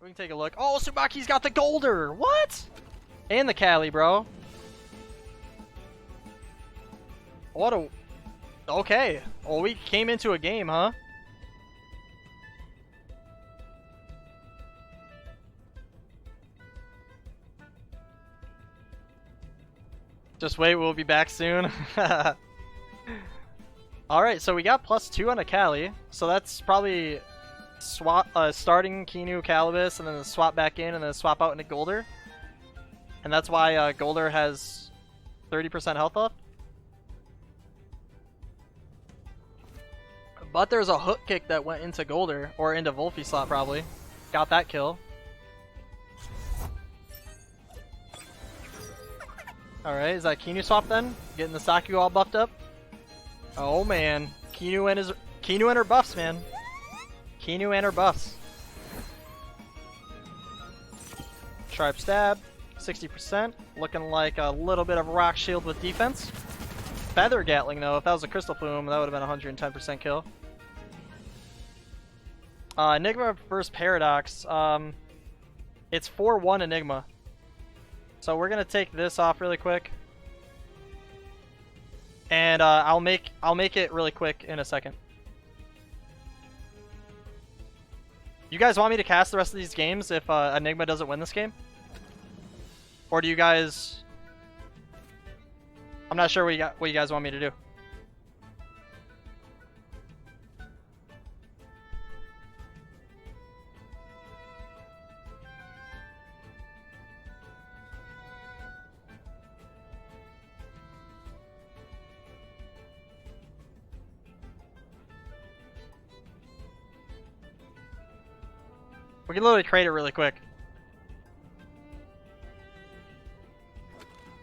We can take a look. Oh, Tsubaki's got the Golder! What? And the Cali, bro. What a... Okay. Well, we came into a game, huh? Just wait, we'll be back soon. Alright, so we got +2 on a Cali. So that's probably swap, starting Kinu Calibus and then swap back in and then swap out into Golder. And that's why Golder has 30% health up. But there's a hook kick that went into Golder, or into Wolfie slot probably. Got that kill. Alright, is that Kinu swap then? Getting the Saku all buffed up? Oh man. Kinu and her buffs, man. Kinu and her buffs. Sharp stab, 60%. Looking like a little bit of rock shield with defense. Feather Gatling though, if that was a Crystal Plume, that would have been 110% kill. Enigma versus Paradox. It's 4-1 Enigma. So we're gonna take this off really quick. And I'll make it really quick in a second. You guys want me to cast the rest of these games if Enigma doesn't win this game? Or do you guys... I'm not sure what you guys want me to do. We can literally create it really quick.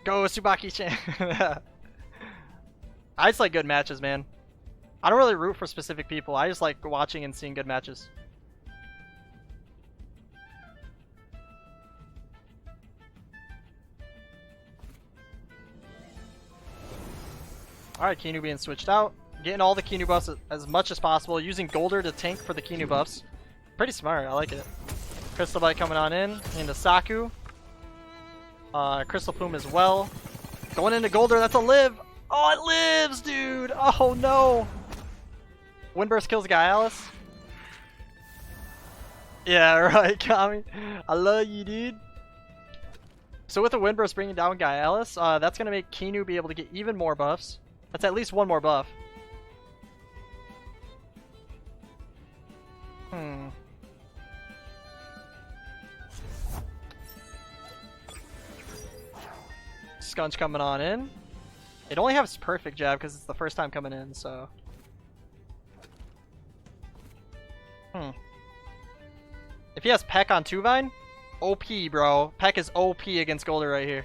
Go Tsubaki-chan! I just like good matches, man. I don't really root for specific people. I just like watching and seeing good matches. Alright, Kinu being switched out. Getting all the Kinu buffs as much as possible. Using Golder to tank for the Kinu buffs. Pretty smart, I like it. Crystal Bite coming on in, into Saku. Crystal Plume as well. Going into Golder, that's a live! Oh, it lives, dude! Oh no! Windburst kills Gaialis. Yeah, right, Kami. I love you, dude. So with the Windburst bringing down Gaialis, that's going to make Kinu be able to get even more buffs. That's at least one more buff. Scunch coming on in. It only has perfect jab because it's the first time coming in, so. If he has Peck on Tuvine, OP, bro. Peck is OP against Golder right here.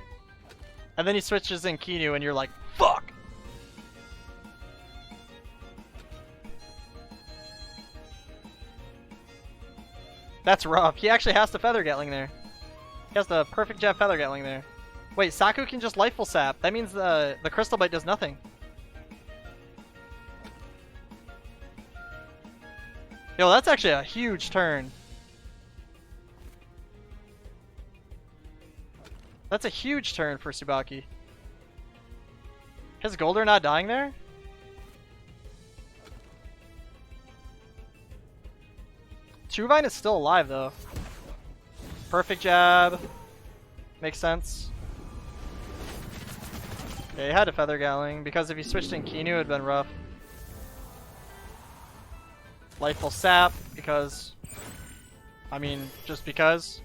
And then he switches in Kinu and you're like, fuck! That's rough. He actually has the Feather Gatling there. He has the perfect jab Feather Gatling there. Wait, Saku can just Lightful Sap. That means the Crystal Bite does nothing. Yo, that's actually a huge turn. That's a huge turn for Tsubaki. Is Golder not dying there? Tuvine is still alive though. Perfect jab. Makes sense. Yeah, he had a Feather Gatling, because if he switched in Kinu, it would have been rough. Lightful Sap, because... I mean, just because.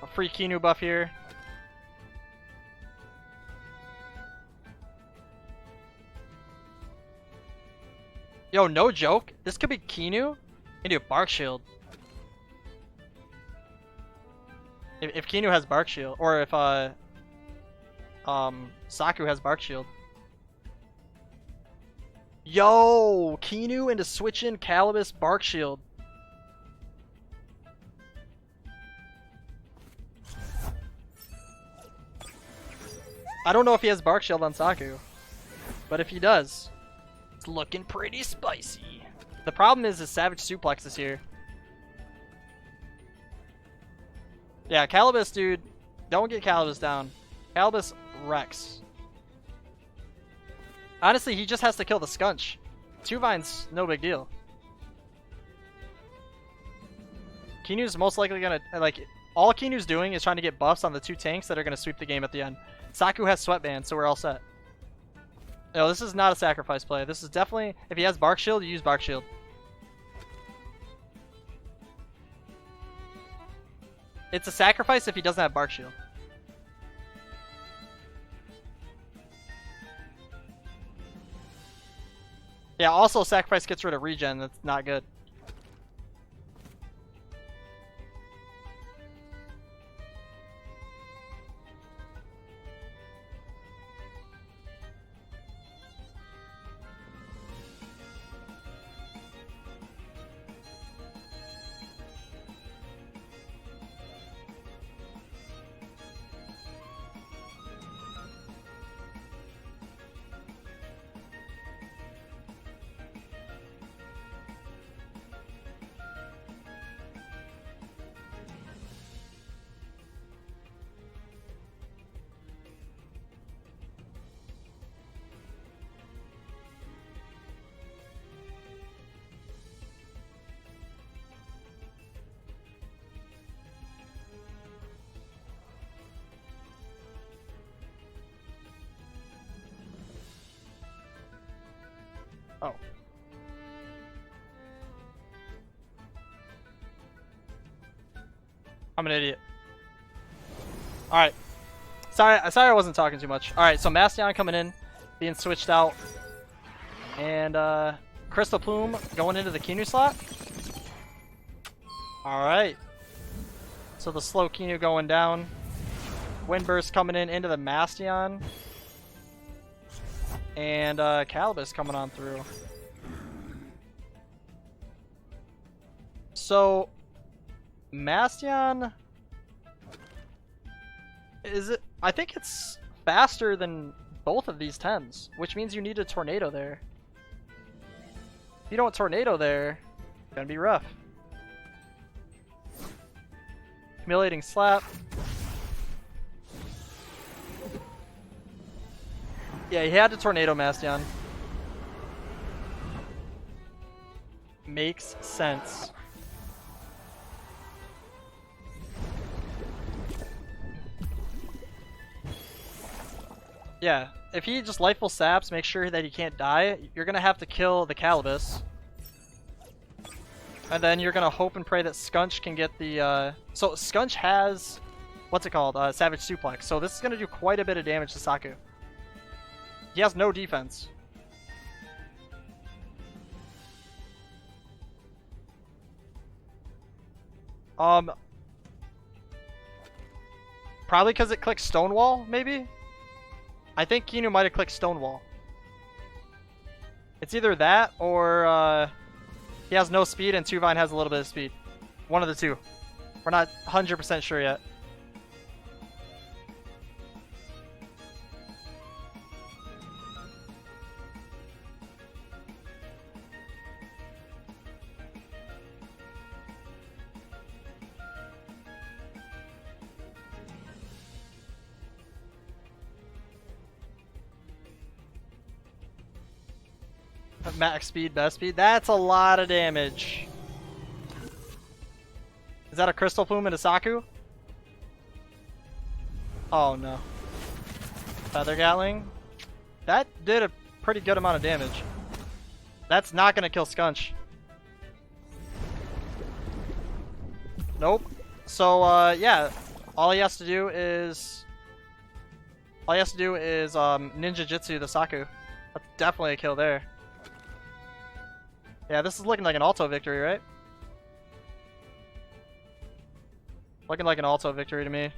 A free Kinu buff here. Yo, no joke. This could be Kinu into a Bark Shield. If Kinu has Bark Shield, or if Saku has Bark Shield. Yo, Kinu into switch in Calibus Bark Shield. I don't know if he has Bark Shield on Saku, but if he does, it's looking pretty spicy. The problem is his Savage Suplex is here. Yeah, Calibus, dude. Don't get Calibus down. Calibus wrecks. Honestly, he just has to kill the Skunch. Two Vines, no big deal. Kinu's most likely gonna, like, all Kinu's doing is trying to get buffs on the two tanks that are gonna sweep the game at the end. Saku has Sweatband, so we're all set. No, this is not a sacrifice play. This is definitely, if he has Bark Shield, you use Bark Shield. It's a sacrifice if he doesn't have Bark Shield. Yeah, also sacrifice gets rid of regen. That's not good. Oh. I'm an idiot. Alright. Sorry I wasn't talking too much. Alright, so Mastion coming in, being switched out. And Crystal Plume going into the Kinu slot. Alright. So the slow Kinu going down. Windburst coming in into the Mastion. And Calibus coming on through. So Mastion, is it? I think it's faster than both of these 10s, which means you need a tornado there. If you don't tornado there, it's gonna be rough. Humiliating slap. Yeah, he had to tornado Mastion. Makes sense. Yeah, if he just Lifeful Saps, make sure that he can't die, you're gonna have to kill the Calibus. And then you're gonna hope and pray that Skunch can get the, so Skunch has, what's it called, Savage Suplex. So this is gonna do quite a bit of damage to Saku. He has no defense. Probably because it clicked Stonewall, maybe? I think Kinu might have clicked Stonewall. It's either that or he has no speed and Tuvine has a little bit of speed. One of the two. We're not 100% sure yet. Max speed, best speed. That's a lot of damage. Is that a Crystal Plume into Saku? Oh no. Feather Gatling. That did a pretty good amount of damage. That's not gonna kill Skunch. Nope. So yeah, all he has to do is Ninja Jitsu the Saku. That's definitely a kill there. Yeah, this is looking like an Alto victory, right? Looking like an Alto victory to me.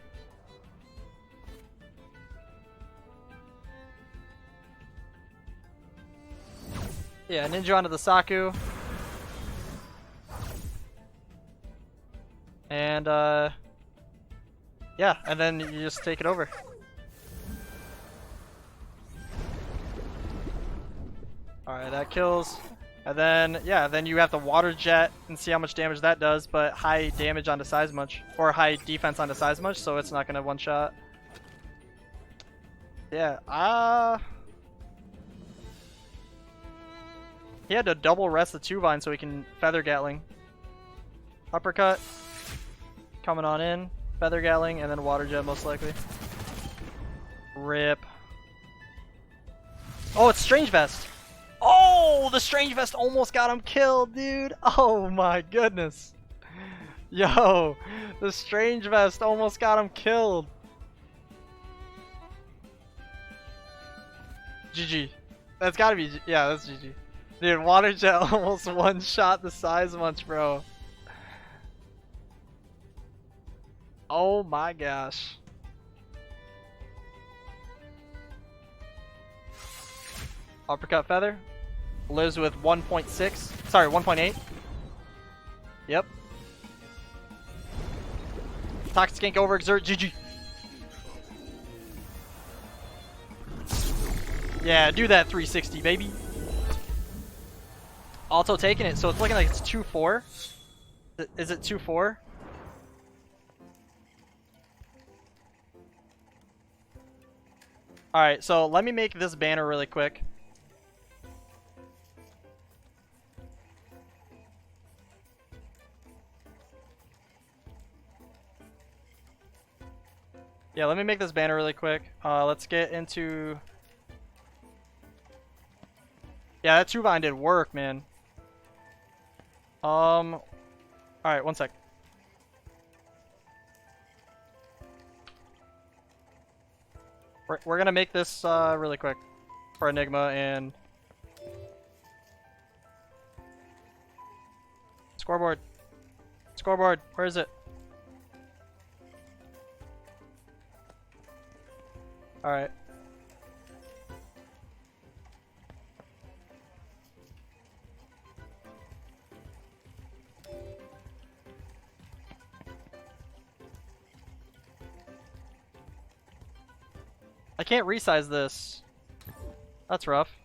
Yeah, Ninja onto the Saku. And, yeah, and then you just take it over. Alright, that kills. And then, yeah, then you have the water jet and see how much damage that does, but high damage onto size much, or high defense onto size much, so it's not gonna one shot. Yeah, he had to double rest the 2-vine so he can feather gatling. Uppercut, coming on in, feather gatling, and then water jet most likely. Rip. Oh, it's Strange Vest. Oh, the Strange Vest almost got him killed, dude. Oh my goodness. Yo, the Strange Vest almost got him killed. GG. That's gotta be, yeah, that's GG. Dude, Water Jet almost one-shot the size munch, bro. Oh my gosh. Uppercut Feather. Lives with 1.6. Sorry, 1.8. Yep. Toxic Ink Overexert. GG. Yeah, do that 360, baby. Also taking it, so it's looking like it's 2-4. Is it 2-4? Alright, so let me make this banner really quick. Yeah, let me make this banner really quick. Let's get into... Yeah, that 2-vine did work, man. Alright, one sec. We're gonna make this really quick for Enigma and... Scoreboard. Scoreboard, where is it? Alright. I can't resize this. That's rough.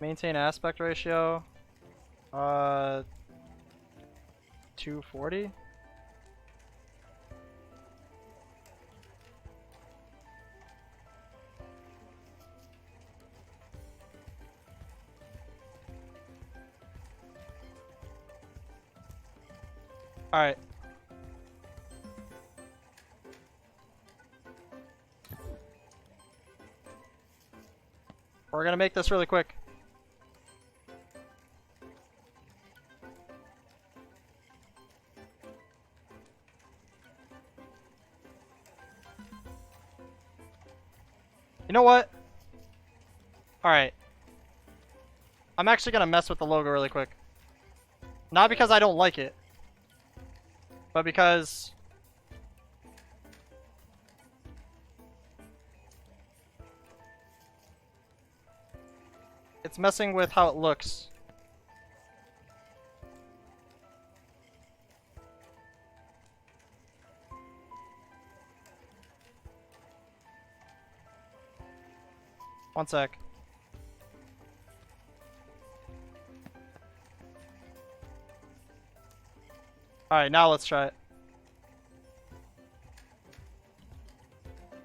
Maintain aspect ratio. 240. All right. We're gonna make this really quick. You know what? Alright. I'm actually gonna mess with the logo really quick. Not because I don't like it, but because... it's messing with how it looks. One sec. Alright, now let's try it.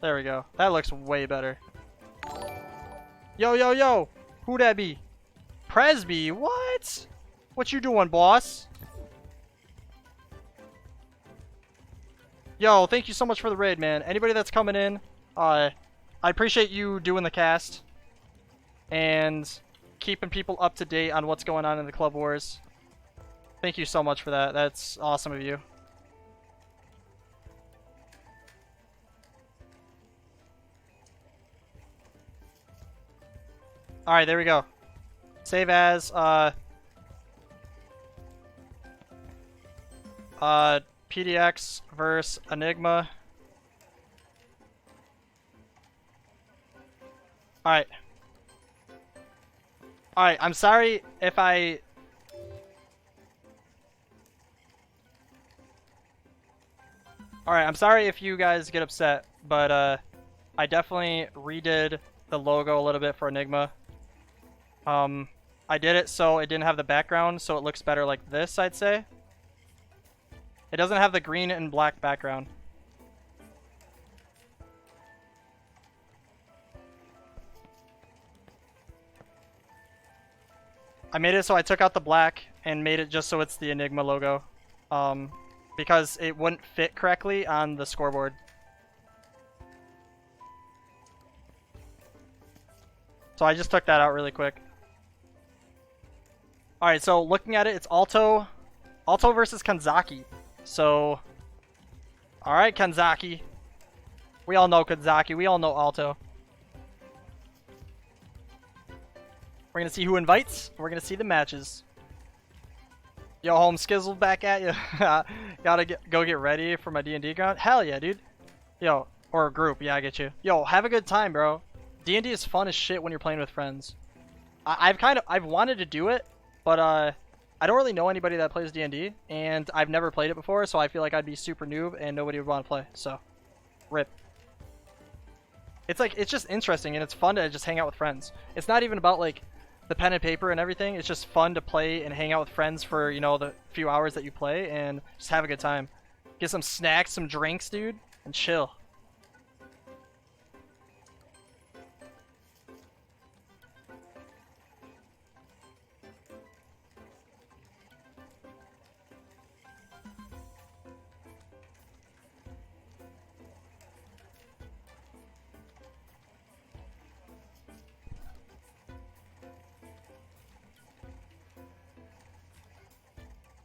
There we go. That looks way better. Yo, yo, yo! Who that be? Presby? What? What you doing, boss? Yo, thank you so much for the raid, man. Anybody that's coming in, I appreciate you doing the cast and keeping people up to date on what's going on in the Club Wars. Thank you so much for that. That's awesome of you. Alright, there we go. Save as, PDX versus Enigma. Alright. Alright, I'm sorry if I... Alright, I'm sorry if you guys get upset, but, I definitely redid the logo a little bit for Enigma. I did it so it didn't have the background, so it looks better like this, I'd say. It doesn't have the green and black background. I made it so I took out the black and made it just so it's the Enigma logo. Because it wouldn't fit correctly on the scoreboard. So I just took that out really quick. Alright, so looking at it, it's Alto versus Kanzaki. So, alright, Kanzaki. We all know Kanzaki. We all know Alto. We're going to see who invites. We're going to see the matches. Yo, home Skizzle back at you. Gotta go get ready for my D&D ground. Hell yeah, dude. Yo, or a group. Yeah, I get you. Yo, have a good time, bro. D&D is fun as shit when you're playing with friends. I've wanted to do it, but I don't really know anybody that plays D&D, and I've never played it before, so I feel like I'd be super noob and nobody would want to play. So, rip. It's like, it's just interesting and it's fun to just hang out with friends. It's not even about like the pen and paper and everything. It's just fun to play and hang out with friends for, you know, the few hours that you play and just have a good time. Get some snacks, some drinks, dude, and chill.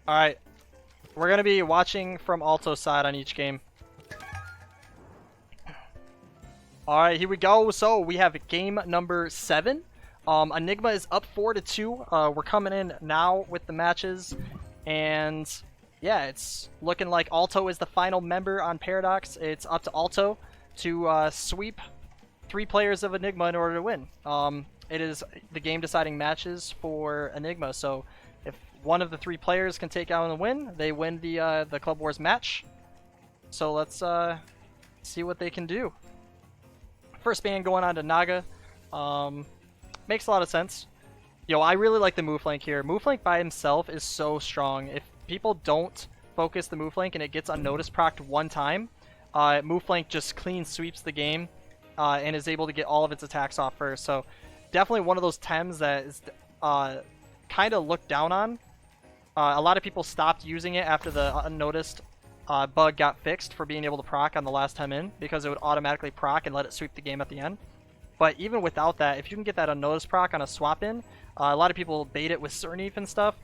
Alright, we're going to be watching from Alto's side on each game. Alright, here we go. So, we have game number 7. Enigma is up 4-2. We're coming in now with the matches. And, yeah, it's looking like Alto is the final member on Paradox. It's up to Alto to sweep 3 players of Enigma in order to win. It is the game-deciding matches for Enigma, so if one of the 3 players can take out and win, they win the Club Wars match. So let's see what they can do. First ban going on to Naga. Makes a lot of sense. Yo, I really like the move flank here. Move flank by himself is so strong. If people don't focus the move flank and it gets unnoticed procced one time, move flank just clean sweeps the game and is able to get all of its attacks off first. So definitely one of those Tems that is kind of looked down on. A lot of people stopped using it after the unnoticed bug got fixed for being able to proc on the last time in, because it would automatically proc and let it sweep the game at the end. But even without that, if you can get that unnoticed proc on a swap in, a lot of people bait it with Cernif and stuff.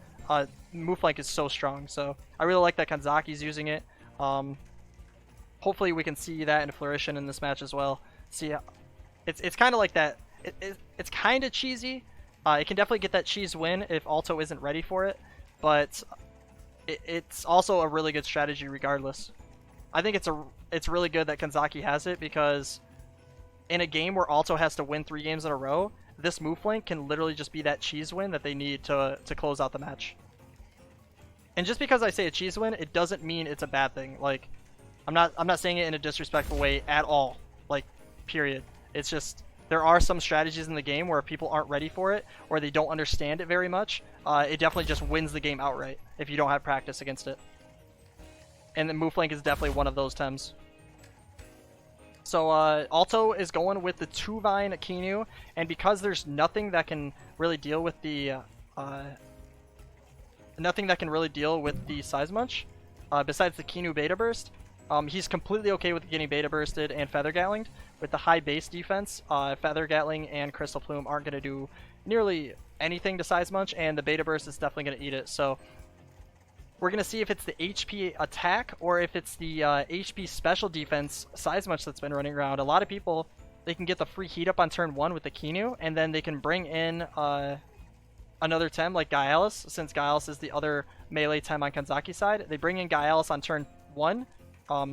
Move flank is so strong, so I really like that Kanzaki's using it. Hopefully we can see that in fruition in this match as well. See, it's kind of like that. It's kind of cheesy. It can definitely get that cheese win if Alto isn't ready for it, but it's also a really good strategy regardless. I think it's really good that Kanzaki has it, because in a game where Alto has to win 3 games in a row, this move flank can literally just be that cheese win that they need to close out the match. And just because I say a cheese win, it doesn't mean it's a bad thing. Like, I'm not saying it in a disrespectful way at all. Like, period. It's just, there are some strategies in the game where if people aren't ready for it, or they don't understand it very much, it definitely just wins the game outright if you don't have practice against it. And the move flank is definitely one of those Tems. So Alto is going with the 2-Vine Kinu, and because there's nothing that can really deal with the Size Munch, besides the Kinu Beta Burst, he's completely okay with getting Beta Bursted and Feather Gatlinged. With the high base defense, Feather Gatling and Crystal Plume aren't going to do nearly anything to Size Munch, and the Beta Burst is definitely going to eat it. So we're going to see if it's the HP attack or if it's the HP special defense Size Munch that's been running around. A lot of people, they can get the free heat up on turn 1 with the Kinu, and then they can bring in another Tem like Gaialis, since Gaialis is the other melee Tem on Kanzaki's side. They bring in Gaialis on turn 1,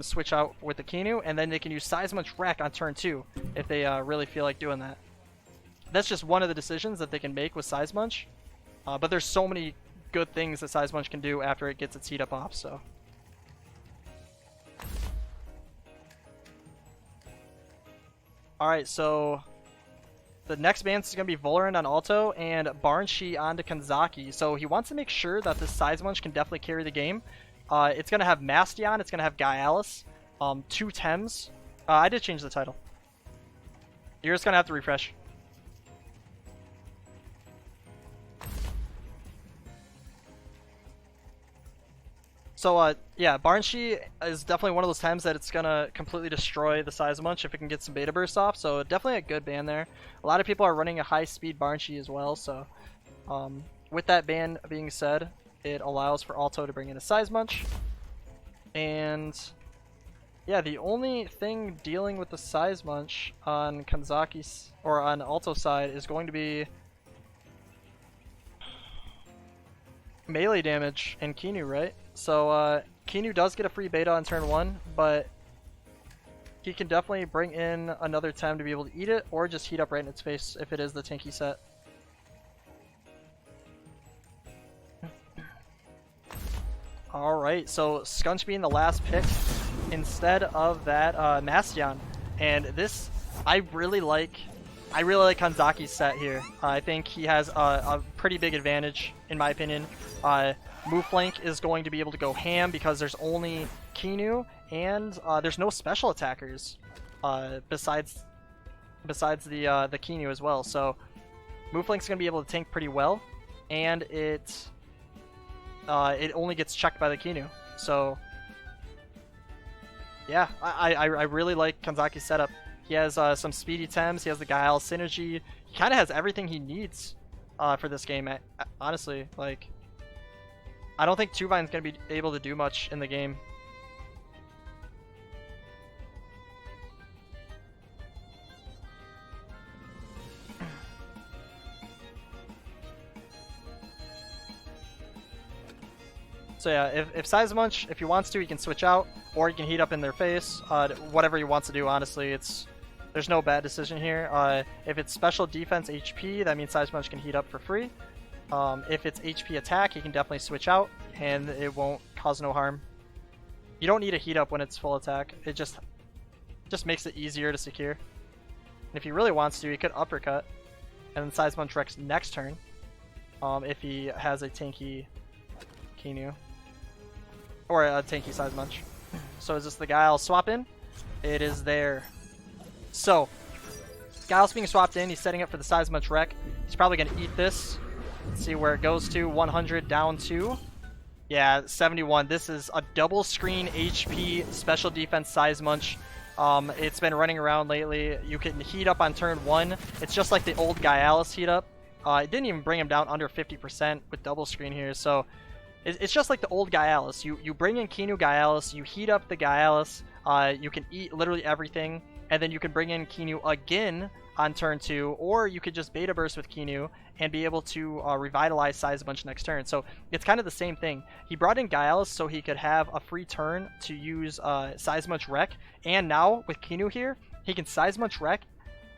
switch out with the Kinu, and then they can use Size Munch Wreck on turn 2 if they really feel like doing that. That's just one of the decisions that they can make with Size Munch, but there's so many good things that Size Munch can do after it gets its heat up off, so. Alright, so the next ban is going to be Valoran on Alto and Barnshi onto Kanzaki. So he wants to make sure that this Size Munch can definitely carry the game. It's going to have Mastion, it's going to have Gaialis, 2 Tems. I did change the title. You're just going to have to refresh. So, yeah, Barnshi is definitely one of those times that it's going to completely destroy the Size Munch if it can get some beta bursts off. So, definitely a good ban there. A lot of people are running a high-speed Barnshi as well. So, with that ban being said, it allows for Alto to bring in a Size Munch. And, yeah, the only thing dealing with the Size Munch on Kanzaki's, or on Alto side, is going to be melee damage and Kinu, right? So Kinu does get a free beta on turn 1, but he can definitely bring in another Tem to be able to eat it, or just heat up right in its face if it is the tanky set. Alright, so Skunch being the last pick instead of that Mastion. And this, I really like Kanzaki's set here. I think he has a pretty big advantage, in my opinion. Move flank is going to be able to go ham because there's only Kinu and there's no special attackers besides the Kinu as well. So move flank's going to be able to tank pretty well, and it only gets checked by the Kinu. So yeah, I really like Kanzaki's setup. He has some speedy Tems, he has the Guile synergy, he kind of has everything he needs for this game. Honestly, like, I don't think Tuvine's going to be able to do much in the game. So yeah, if Size Munch, if he wants to, he can switch out, or he can heat up in their face. Whatever he wants to do, honestly, there's no bad decision here. If it's special defense HP, that means Size Munch can heat up for free. If it's HP attack, he can definitely switch out, and it won't cause no harm. You don't need a heat up when it's full attack. It just makes it easier to secure. And if he really wants to, he could uppercut, and then Size Munch Rex next turn, if he has a tanky Kinu. Or a tanky Size Munch. So is this the Guile swap in? It is there. So, Guile's being swapped in, he's setting up for the Size Munch Wreck. He's probably going to eat this. Let's see where it goes to. 100 down to, yeah, 71. This is a double screen HP special defense Size Munch. It's been running around lately. You can heat up on turn 1. It's just like the old Gaialis heat up. It didn't even bring him down under 50% with double screen here. So it's just like the old Gaialis. You bring in Kinu Gaialis, you heat up the Gaialis. You can eat literally everything, and then you can bring in Kinu again on turn 2, or you could just beta burst with Kinu and be able to revitalize Size Munch next turn. So it's kind of the same thing. He brought in Gaialis so he could have a free turn to use Size Munch Wreck, and now with Kinu here, he can Size Munch Wreck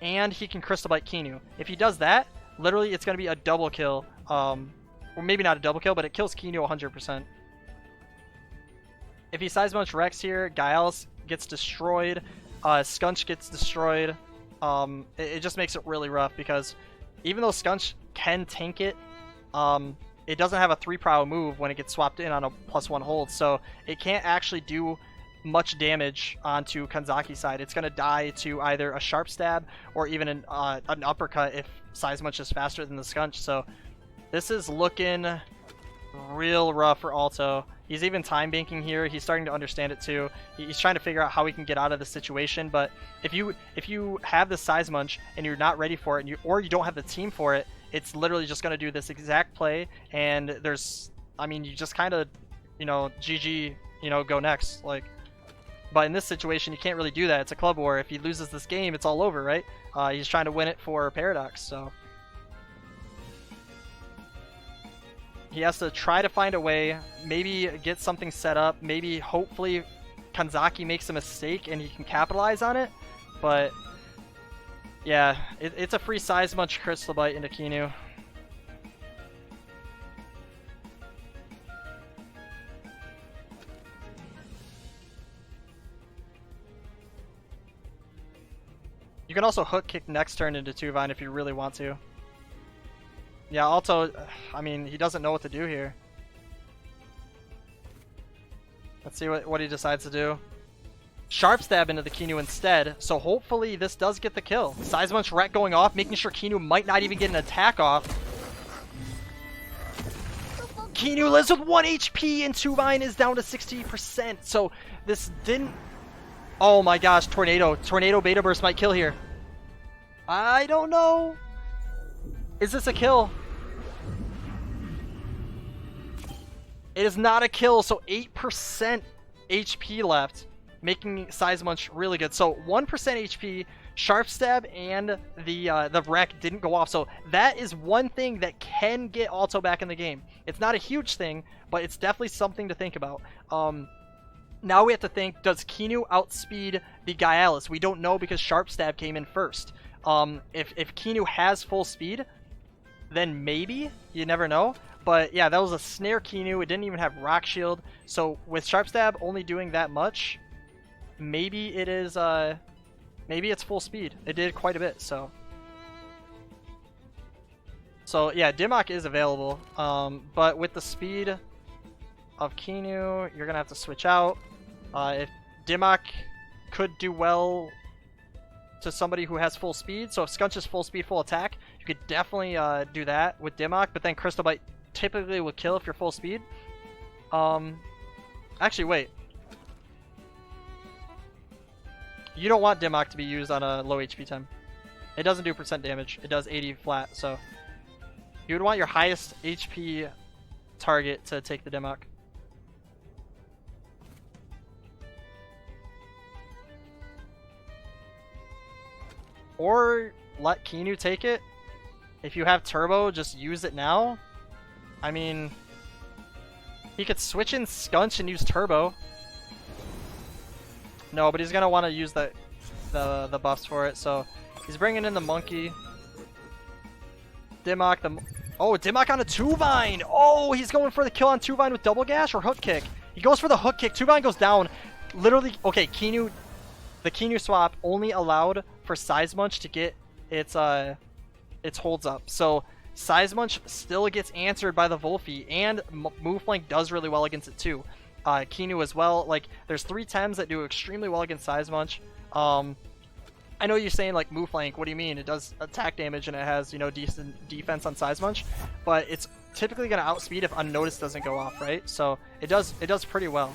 and he can Crystal Bite Kinu. If he does that, literally it's going to be a double kill. Or maybe not a double kill, but it kills Kinu 100%. If he Size Munch Rex here, Gaialis gets destroyed, Skunch gets destroyed. It just makes it really rough because even though Skunch can tank it, it doesn't have a 3-prow move when it gets swapped in on a +1 hold, so it can't actually do much damage onto Kanzaki's side. It's going to die to either a sharp stab or even an uppercut if Size Munch is faster than the Skunch. So this is looking real rough for Alto. He's even time banking here. He's starting to understand it too. He's trying to figure out how he can get out of the situation. But if you have the Size Munch and you're not ready for it, or you don't have the team for it, it's literally just going to do this exact play. And you just kind of, GG, go next. But in this situation, you can't really do that. It's a club war. If he loses this game, it's all over, right? He's trying to win it for Paradox, so he has to try to find a way, maybe get something set up, maybe hopefully Kanzaki makes a mistake and he can capitalize on it. But yeah, it's a free Size Munch Crystal Bite into Kinu. You can also hook kick next turn into 2-Vine if you really want to. Yeah, Alto, I mean, he doesn't know what to do here. Let's see what he decides to do. Sharp Stab into the Kinu instead, so hopefully this does get the kill. Seismunch Wreck going off, making sure Kinu might not even get an attack off. Kinu lives with 1 HP and 2-Vine is down to 60%, so this didn't... Oh my gosh, Tornado. Tornado Beta Burst might kill here. I don't know. Is this a kill? It is not a kill, so 8% HP left, making Seismunch really good. So 1% HP, Sharp Stab, and the Wreck didn't go off. So that is one thing that can get Alto back in the game. It's not a huge thing, but it's definitely something to think about. Now we have to think, does Kinu outspeed the Gaialis? We don't know because Sharp Stab came in first. If Kinu has full speed, then maybe. You never know. But yeah, that was a Snare Kinu. It didn't even have Rock Shield. So with Sharp Stab only doing that much, maybe it is, maybe it's full speed. It did quite a bit, so. So yeah, Dimmock is available. But with the speed of Kinu, you're gonna have to switch out. If Dimmock could do well to somebody who has full speed, so if Skunch is full speed, full attack, you could definitely do that with Dimmock, but then Crystal Bite typically will kill if you're full speed. Actually, wait. You don't want Dimmock to be used on a low HP time. It doesn't do percent damage. It does 80 flat, so you would want your highest HP target to take the Dimmock. Or let Kinu take it. If you have Turbo, just use it now. I mean, he could switch in Skunch and use Turbo. No, but he's gonna want to use the buffs for it. So he's bringing in the Monkey. Dimmock. Dimmock on a 2-Vine. Oh, he's going for the kill on 2-Vine with Double Gash or Hook Kick. He goes for the Hook Kick. 2-Vine goes down. Literally, okay, Kinu. The Kinu swap only allowed for Seismunch to get its holds up. So Seismunch still gets answered by the Volphy, and Move Flank does really well against it too. Kinu as well. Like, there's 3 Tems that do extremely well against Seismunch. I know you're saying, like, Move Flank, what do you mean? It does attack damage and it has, you know, decent defense on Seismunch, but it's typically going to outspeed if Unnoticed doesn't go off, right? So it does pretty well.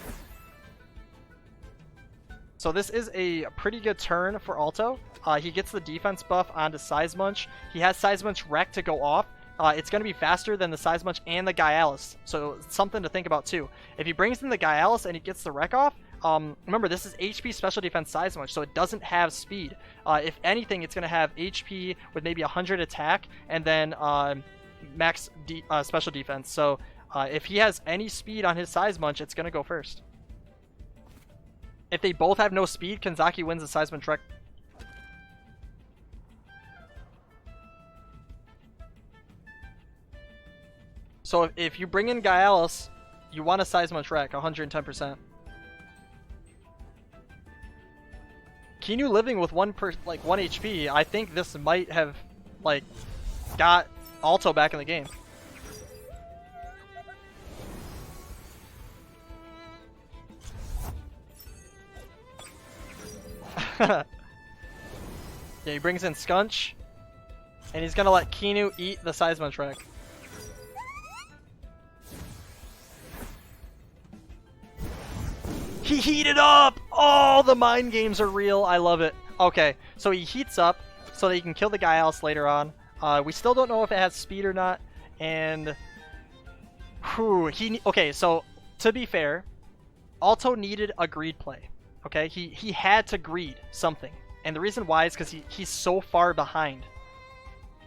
So this is a pretty good turn for Alto. He gets the defense buff onto Seismunch. He has Seismunch Wreck to go off. It's going to be faster than the Seismunch and the Gaialis, so it's something to think about too. If he brings in the Gaialis and he gets the Wreck off, remember this is HP Special Defense Seismunch, so it doesn't have speed. If anything, it's going to have HP with maybe 100 attack and then max Special Defense. So if he has any speed on his Seismunch, it's going to go first. If they both have no speed, Kanzaki wins the Seismunch Wreck. So if you bring in Gaialis, you want a Seismunch Wreck, 110%. Kinu living with 1 HP, I think this might have, like, got Alto back in the game. Yeah, he brings in Skunch, and he's gonna let Kinu eat the Seismunch Wreck. He heated up! Oh, the mind games are real. I love it. Okay, so he heats up so that he can kill the Gaialis later on. We still don't know if it has speed or not, and okay, so to be fair, Alto needed a greed play. Okay, he had to greed something, and the reason why is because he's so far behind.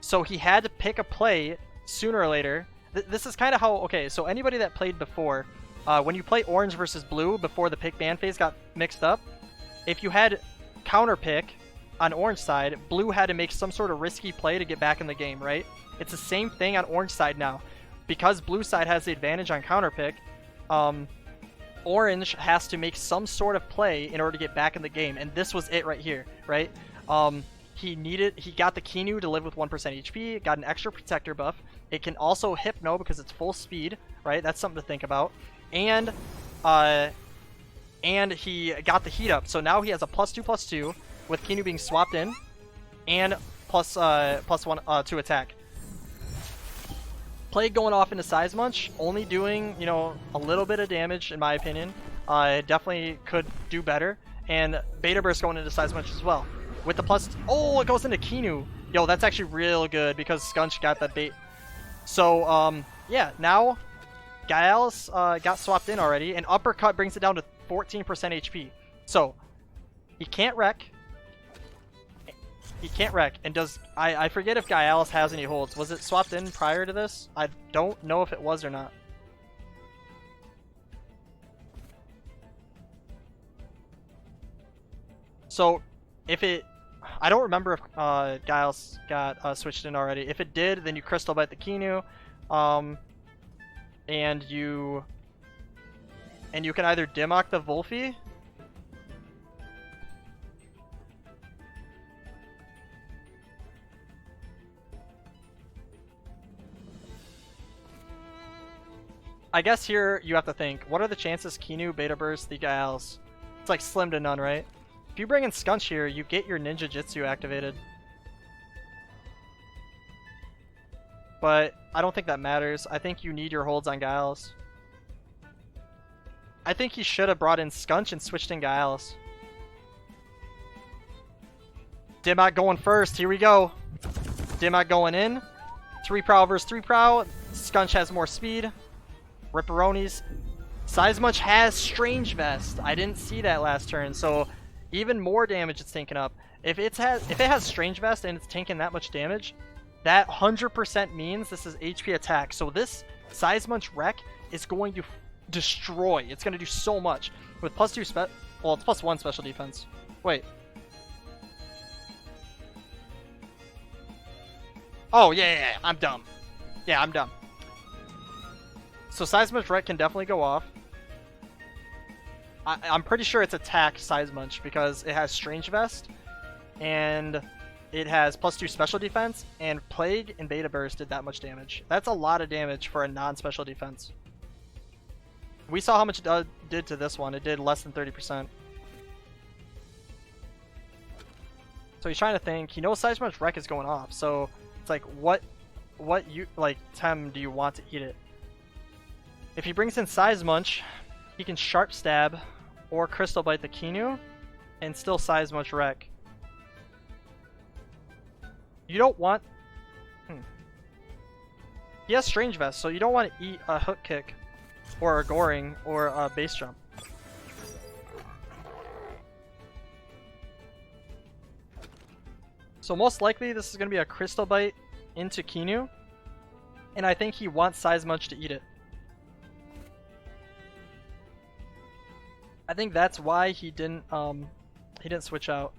So he had to pick a play sooner or later. This is kind of how, okay, so anybody that played before, when you play orange versus blue before the pick ban phase got mixed up, if you had counter pick on orange side, blue had to make some sort of risky play to get back in the game, right? It's the same thing on orange side now. Because blue side has the advantage on counter pick, orange has to make some sort of play in order to get back in the game, and this was it right here, right? he got the Kinu to live with 1% HP, got an extra protector buff. It can also Hypno because it's full speed, right? That's something to think about. And he got the heat up, so now he has a +2/+2 with Kinu being swapped in, and +1 to attack. Plague going off into Size Munch, only doing, you know, a little bit of damage in my opinion. It definitely could do better. And Beta Burst going into Size Munch as well. With the plus, oh, it goes into Kinu. Yo, that's actually real good because Skunch got that bait. So, yeah, now Gaialis got swapped in already, and Uppercut brings it down to 14% HP. So, he can't wreck. He can't wreck, and does... I forget if Gaialis has any holds. Was it swapped in prior to this? I don't know if it was or not. So, if it... I don't remember if Gaialis got switched in already. If it did, then you Crystal Bite the Kinu, and you can either Dimmock the Volphi. I guess here you have to think, what are the chances Kinu Beta Burst the Gaialis? It's like slim to none, right? If you bring in Skunch here, you get your Ninja Jitsu activated. But I don't think that matters. I think you need your holds on Gaialis. I think he should have brought in Skunch and switched in Gaialis. Dimmock going first. Here we go. Dimmock going in. 3 Prow versus 3 Prow. Skunch has more speed. Ripperonis. Size Munch has Strange Vest. I didn't see that last turn, so even more damage it's taking up. If it has Strange Vest and it's taking that much damage, that 100% means this is HP attack. So this Size Munch Wreck is going to destroy. It's going to do so much. With +2 well, it's +1 special defense. Wait. Oh, yeah, I'm dumb. Yeah, I'm dumb. So Size Munch Wreck can definitely go off. I'm pretty sure it's attack Size Munch because it has Strange Vest and it has +2 special defense, and Plague and Beta Burst did that much damage. That's a lot of damage for a non-special defense. We saw how much it did to this one. It did less than 30%. So he's trying to think. He knows Size Munch Wreck is going off, so it's like, what Tem do you want to eat it? If he brings in Size Munch, he can Sharp Stab or Crystal Bite the Kinu and still Size Munch Wreck. You don't want... He has Strange Vest, so you don't want to eat a Hook Kick or a Goring or a Base Jump. So most likely this is going to be a Crystal Bite into Kinu, and I think he wants Size Munch to eat it. I think that's why he didn't switch out.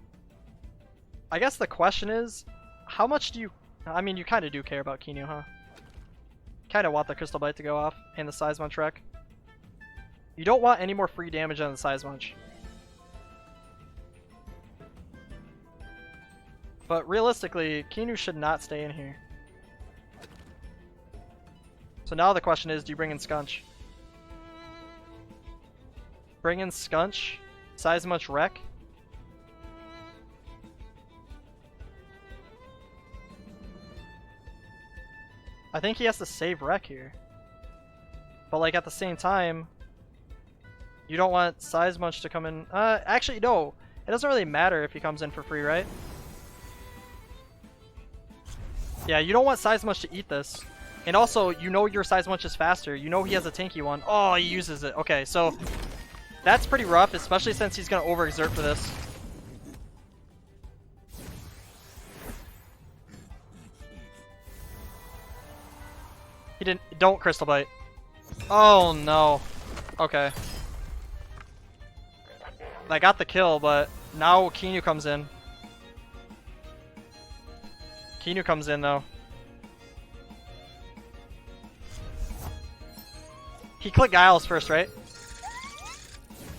I guess the question is, how much do you... I mean, you kind of do care about Kinu, huh? Kind of want the Crystal Bite to go off and the Size Munch Wreck. You don't want any more free damage on the Size Munch. But realistically, Kinu should not stay in here. So now the question is, do you bring in Skunch? Bring in Skunch, Size Munch Wreck. I think he has to save Wreck here. But like at the same time, you don't want Size Munch to come in. Actually no, it doesn't really matter if he comes in for free, right? Yeah, you don't want Size Munch to eat this. And also, you know your Size Munch is faster. You know he has a tanky one. Oh, he uses it. Okay, so that's pretty rough, especially since he's going to overexert for this. He didn't... Don't Crystal Bite. Oh, no. Okay. I got the kill, but now Kinu comes in. Kinu comes in, though. He clicked Gaialis first, right?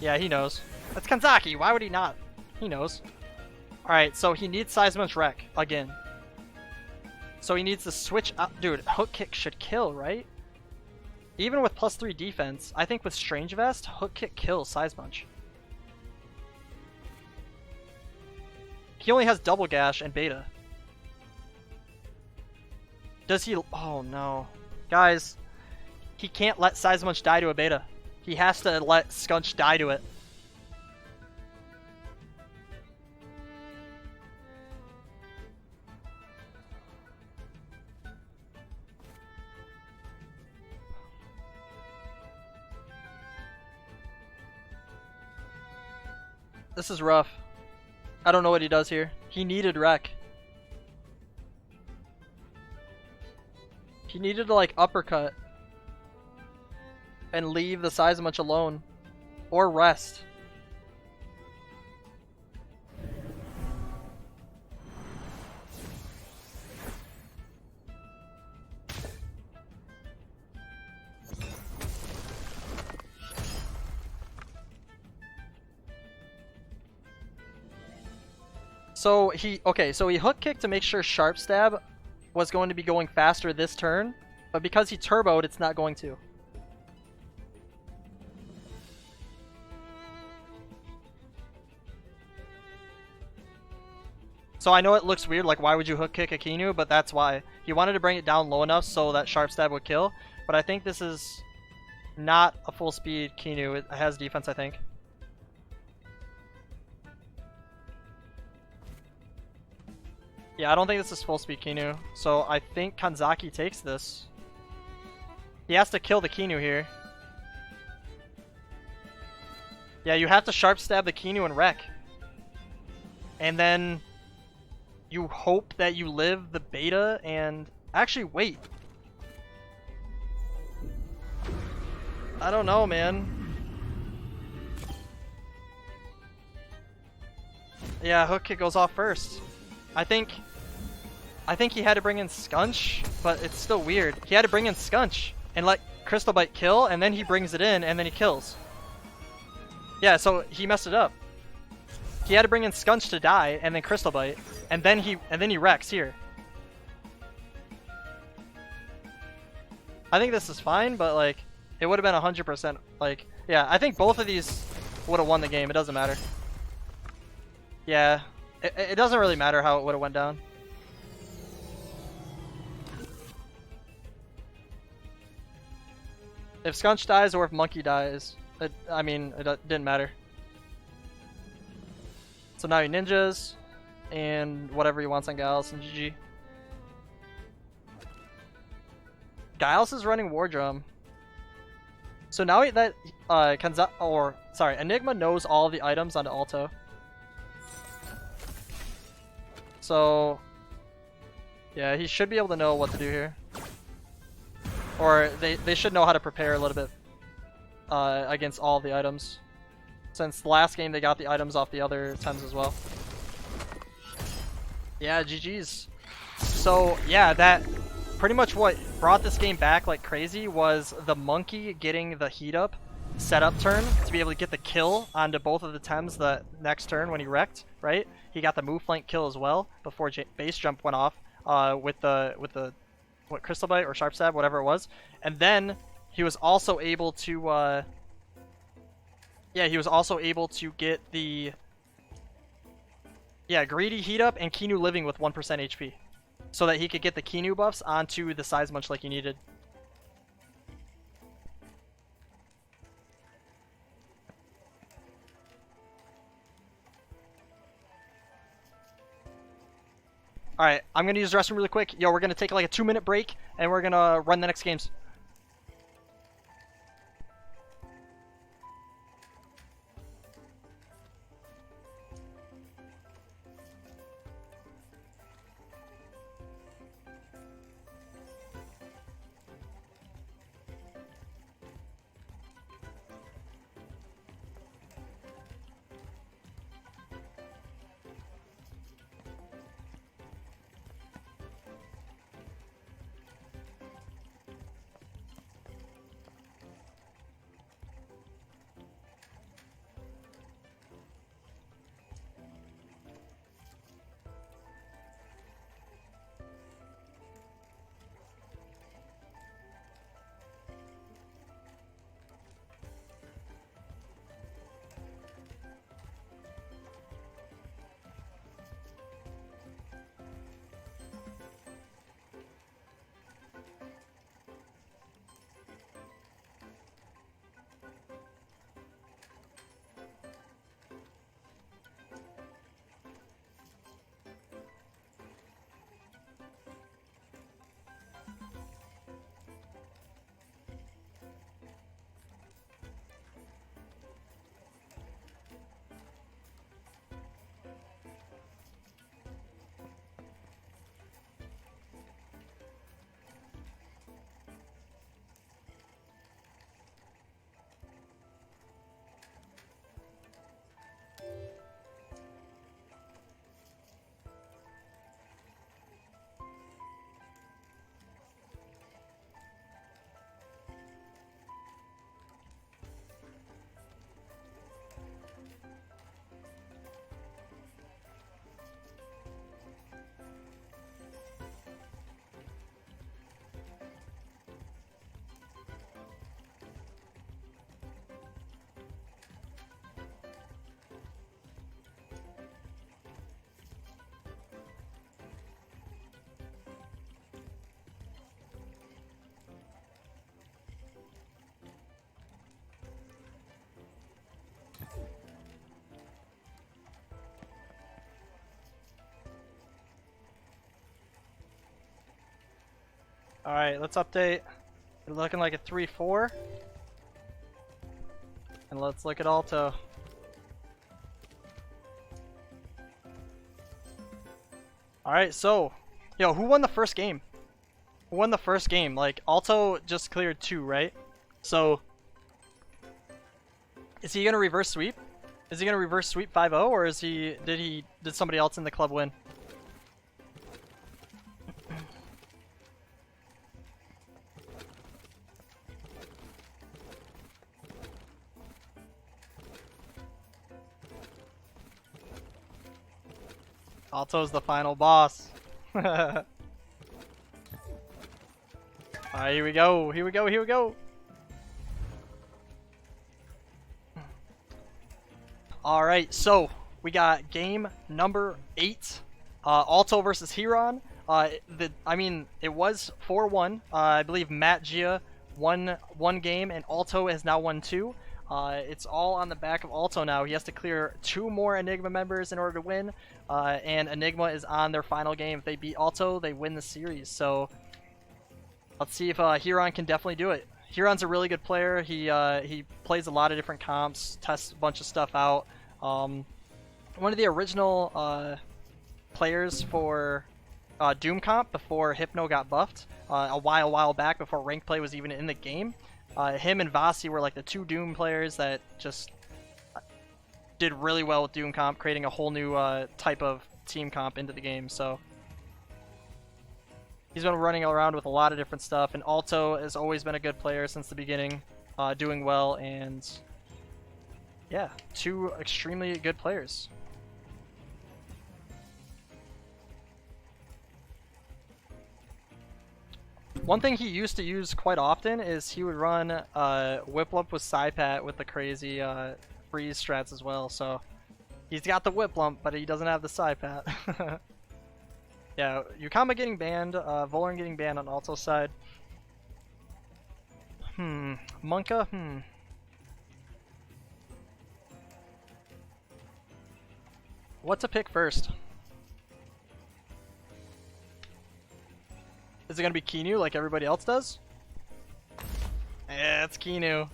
Yeah, he knows. That's Kanzaki. Why would he not? He knows. Alright, so he needs Seismic Wreck again. So he needs to switch up. Dude, Hook Kick should kill, right? Even with +3 defense, I think with Strange Vest, Hook Kick kills Seismunch. He only has Double Gash and Beta. Does he... Oh no. Guys, he can't let Seismunch die to a Beta. He has to let Skunch die to it. This is rough. I don't know what he does here. He needed Wreck. He needed to like uppercut and leave the Seismunch alone. Or rest. So he Hook Kicked to make sure Sharp Stab was going to be going faster this turn, but because he turboed, it's not going to. So I know it looks weird, like why would you Hook Kick a Kinu, but that's why. He wanted to bring it down low enough so that Sharp Stab would kill, but I think this is not a full speed Kinu. It has defense, I think. Yeah, I don't think this is full speed Kinu, so I think Kanzaki takes this. He has to kill the Kinu here. Yeah, you have to Sharp Stab the Kinu and wreck. And then you hope that you live the Beta and... Actually, wait. I don't know, man. Yeah, Hook Kick goes off first. I think he had to bring in Skunch, but it's still weird. He had to bring in Skunch and let Crystal Bite kill, and then he brings it in, and then he kills. Yeah, so he messed it up. He had to bring in Skunch to die, and then Crystal Bite, and then he wrecks here. I think this is fine, but like it would have been 100%. Like, yeah, I think both of these would have won the game. It doesn't matter. Yeah. It doesn't really matter how it would have went down. If Skunch dies or if Monkey dies, it didn't matter. So now he ninjas, and whatever he wants on Gallus and GG. Gallus is running War Drum. So now that Enigma knows all the items on Alto. So, yeah, he should be able to know what to do here. Or they should know how to prepare a little bit against all the items. Since the last game they got the items off the other Thames as well. Yeah, GG's. So, yeah, that pretty much what brought this game back like crazy was the Monkey getting the heat up setup turn to be able to get the kill onto both of the Thames the next turn when he wrecked, right? He got the move flank kill as well before base jump went off with the Crystal Bite or Sharp Stab, whatever it was. And then he was also able to get the greedy heat up and Kinu living with 1% HP so that he could get the Kinu buffs onto the Seismunch like he needed. Alright, I'm going to use the restroom really quick. Yo, we're going to take like a 2-minute break, and we're going to run the next games. Alright, let's update. We're looking like a 3-4. And let's look at Alto. Alright, so, yo, who won the first game? Who won the first game? Like, Alto just cleared 2, right? So, is he gonna reverse sweep? Is he gonna reverse sweep 5-0, or is did somebody else in the club win? Alto's the final boss. Alright, here we go. Here we go. Here we go. Alright, so we got game number 8. Alto versus Huron. I mean, it was 4-1. I believe Matt Gia won one game, and Alto has now won 2. It's all on the back of Alto now. He has to clear 2 more Enigma members in order to win, and Enigma is on their final game. If they beat Alto, they win the series. So let's see if Huron can definitely do it. Huron's a really good player. He plays a lot of different comps, tests a bunch of stuff out. One of the original players for Doom comp before Hypno got buffed a while back, before rank play was even in the game. Him and Vasi were like the 2 Doom players that just did really well with Doom comp, creating a whole new type of team comp into the game. So he's been running around with a lot of different stuff, and Alto has always been a good player since the beginning, doing well, and yeah, 2 extremely good players. One thing he used to use quite often is he would run Whiplump with Psypat with the crazy freeze strats as well. So he's got the Whiplump, but he doesn't have the Psypat. Yeah, Yukama getting banned, Volan getting banned on Alto's side. Monka, What to pick first? Is it gonna be Kinu like everybody else does? Yeah, it's Kinu.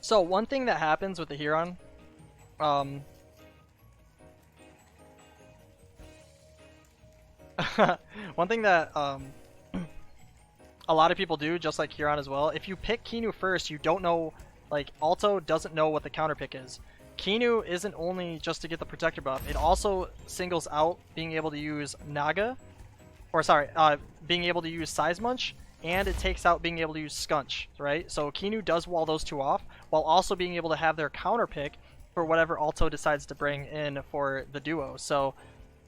So one thing that happens with the Huron, one thing that a lot of people do, just like Huron as well, if you pick Kinu first, you don't know, like, Alto doesn't know what the counter pick is. Kinu isn't only just to get the protector buff, it also singles out being able to use Naga, or sorry, being able to use Size Munch, and it takes out being able to use Scunch, right? So Kinu does wall those 2 off, while also being able to have their counter pick for whatever Alto decides to bring in for the duo. So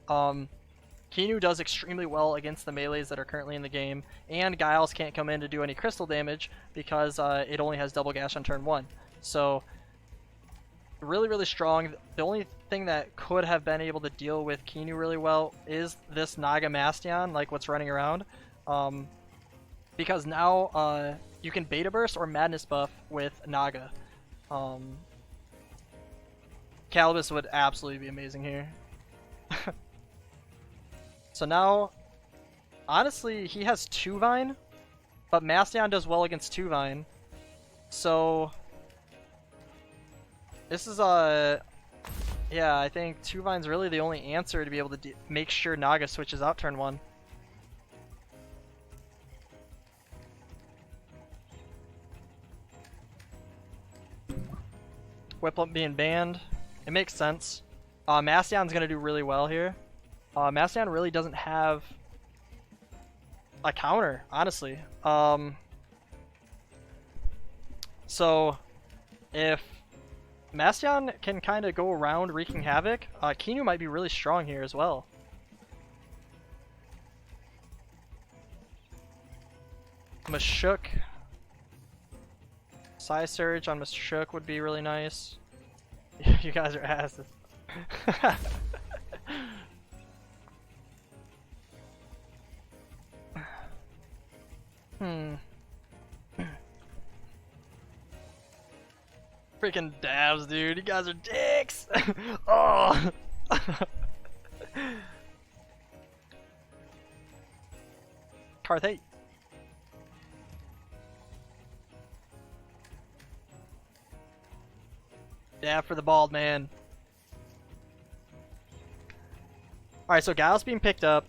Kinu does extremely well against the melees that are currently in the game, and Giles can't come in to do any crystal damage because it only has double gash on turn 1. So really, really strong. The only thing that could have been able to deal with Kinu really well is this Naga Mastion, like what's running around. Because now you can Beta Burst or Madness buff with Naga. Calibus would absolutely be amazing here. So now, honestly, he has 2 Vine, but Mastion does well against 2 Vine. So this is yeah, I think 2 Vine's really the only answer to be able to make sure Naga switches out turn 1. Whiplump being banned, it makes sense. Mastion's gonna do really well here. Mastion really doesn't have a counter, honestly. So if Mastion can kind of go around wreaking havoc, Kinu might be really strong here as well. Mashuk. Psy Surge on Mashuk would be really nice. You guys are asses. Freaking dabs, dude. You guys are dicks. Oh. Carthay. Yeah, for the bald man. Alright, so Giles being picked up.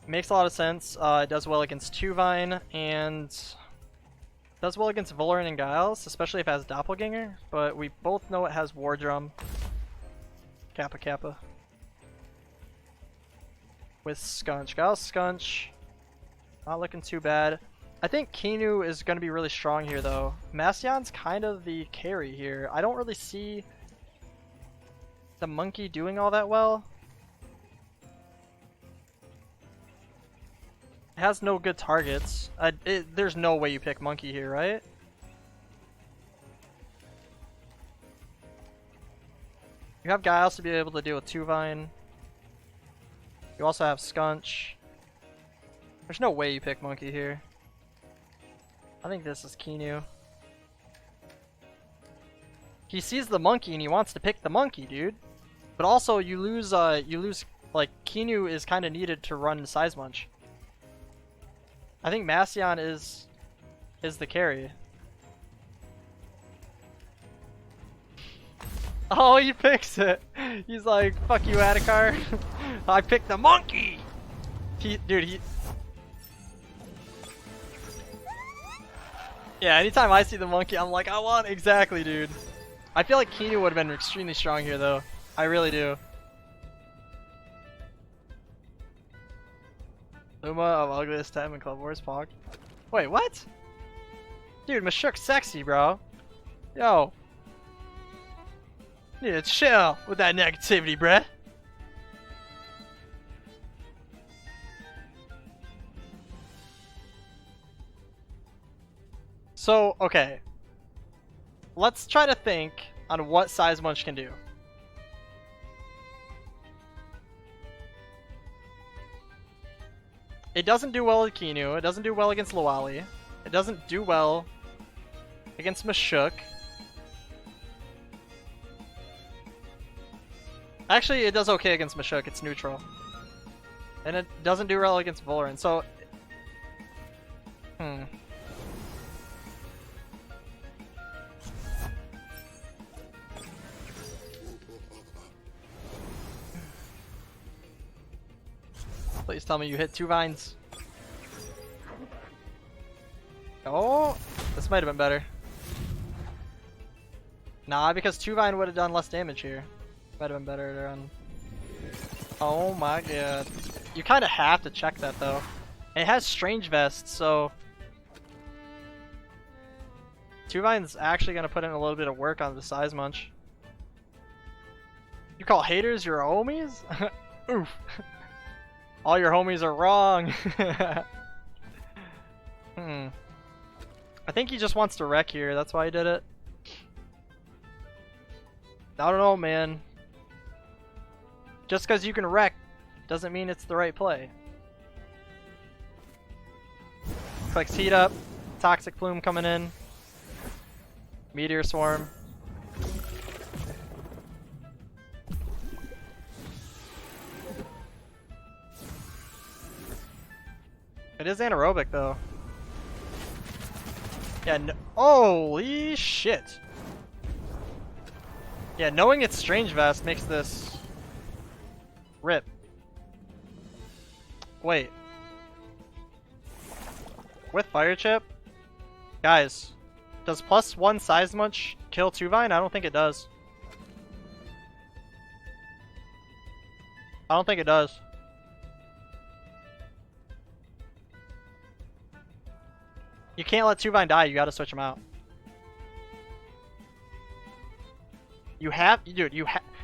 Makes a lot of sense. It does well against Tuvine, and does well against Valoran and Giles, especially if it has Doppelganger, but we both know it has War Drum. Kappa Kappa. With Skunch. Giles Skunch. Not looking too bad. I think Kinu is going to be really strong here, though. Mastion's kind of the carry here. I don't really see the monkey doing all that well. It has no good targets. There's no way you pick monkey here, right? You have Giles to be able to deal with Tuvine. You also have Skunch. There's no way you pick monkey here. I think this is Kinu. He sees the monkey and he wants to pick the monkey, dude. But also you lose like Kinu is kind of needed to run Size Munch. I think Mastion is the carry. Oh, he picks it. He's like, "Fuck you, Adhikar. I picked the monkey." Yeah, anytime I see the monkey, I'm like, I want exactly, dude. I feel like Kinu would have been extremely strong here, though. I really do. Luma of Ugliest Time in Club Wars, Pog. Wait, what? Dude, Mashuk's sexy, bro. Yo. You need to chill with that negativity, bruh. So, okay. Let's try to think on what Size Munch can do. It doesn't do well with Kinu. It doesn't do well against Lawali. It doesn't do well against Mashuk. Actually, it does okay against Mashuk. It's neutral. And it doesn't do well against Valoran. So, Please tell me you hit 2 vines. Oh, this might have been better. Nah, because 2 vine would have done less damage here. Might have been better to run. Oh my god. You kind of have to check that though. It has Strange Vest, so 2 vine's actually going to put in a little bit of work on the Size Munch. You call haters your homies? Oof. All your homies are wrong. I think he just wants to wreck here. That's why he did it. I don't know, man. Just because you can wreck doesn't mean it's the right play. Clicks Heat Up. Toxic Plume coming in. Meteor Swarm. It is anaerobic though. Yeah, holy shit. Yeah, knowing it's Strange Vest makes this rip. Wait. With Fire Chip? Guys, does +1 Size Munch kill 2 vine? I don't think it does. I don't think it does. You can't let 2 vine die, you gotta switch them out. You have, dude,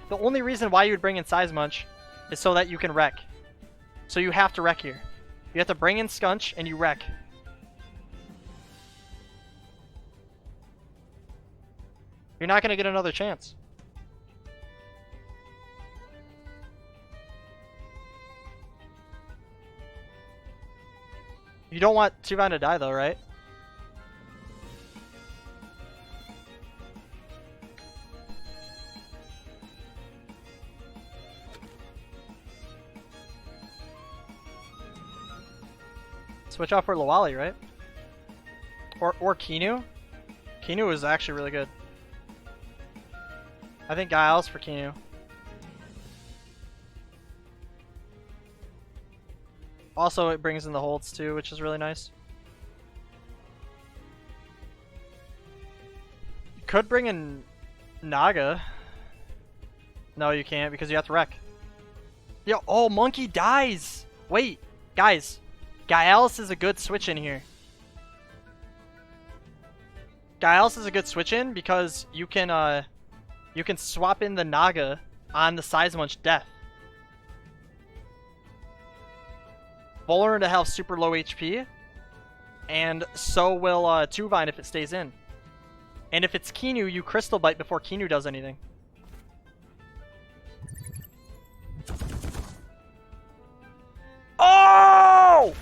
the only reason why you would bring in Size Munch is so that you can wreck. So you have to wreck here. You have to bring in Skunch and you wreck. You're not gonna get another chance. You don't want 2 vine to die though, right? Switch out for Lawali, right? Or Kinu. Kinu is actually really good. I think Giles for Kinu. Also, it brings in the holds too, which is really nice. You could bring in Naga. No, you can't because you have to wreck. Yo, oh, Monkey dies! Wait, guys. Giles is a good switch in here. Giles is a good switch in because you can swap in the Naga on the Seismunch death. Vulnerable to have super low HP, and so will Tuvine if it stays in. And if it's Kinu, you Crystal Bite before Kinu does anything. Oh!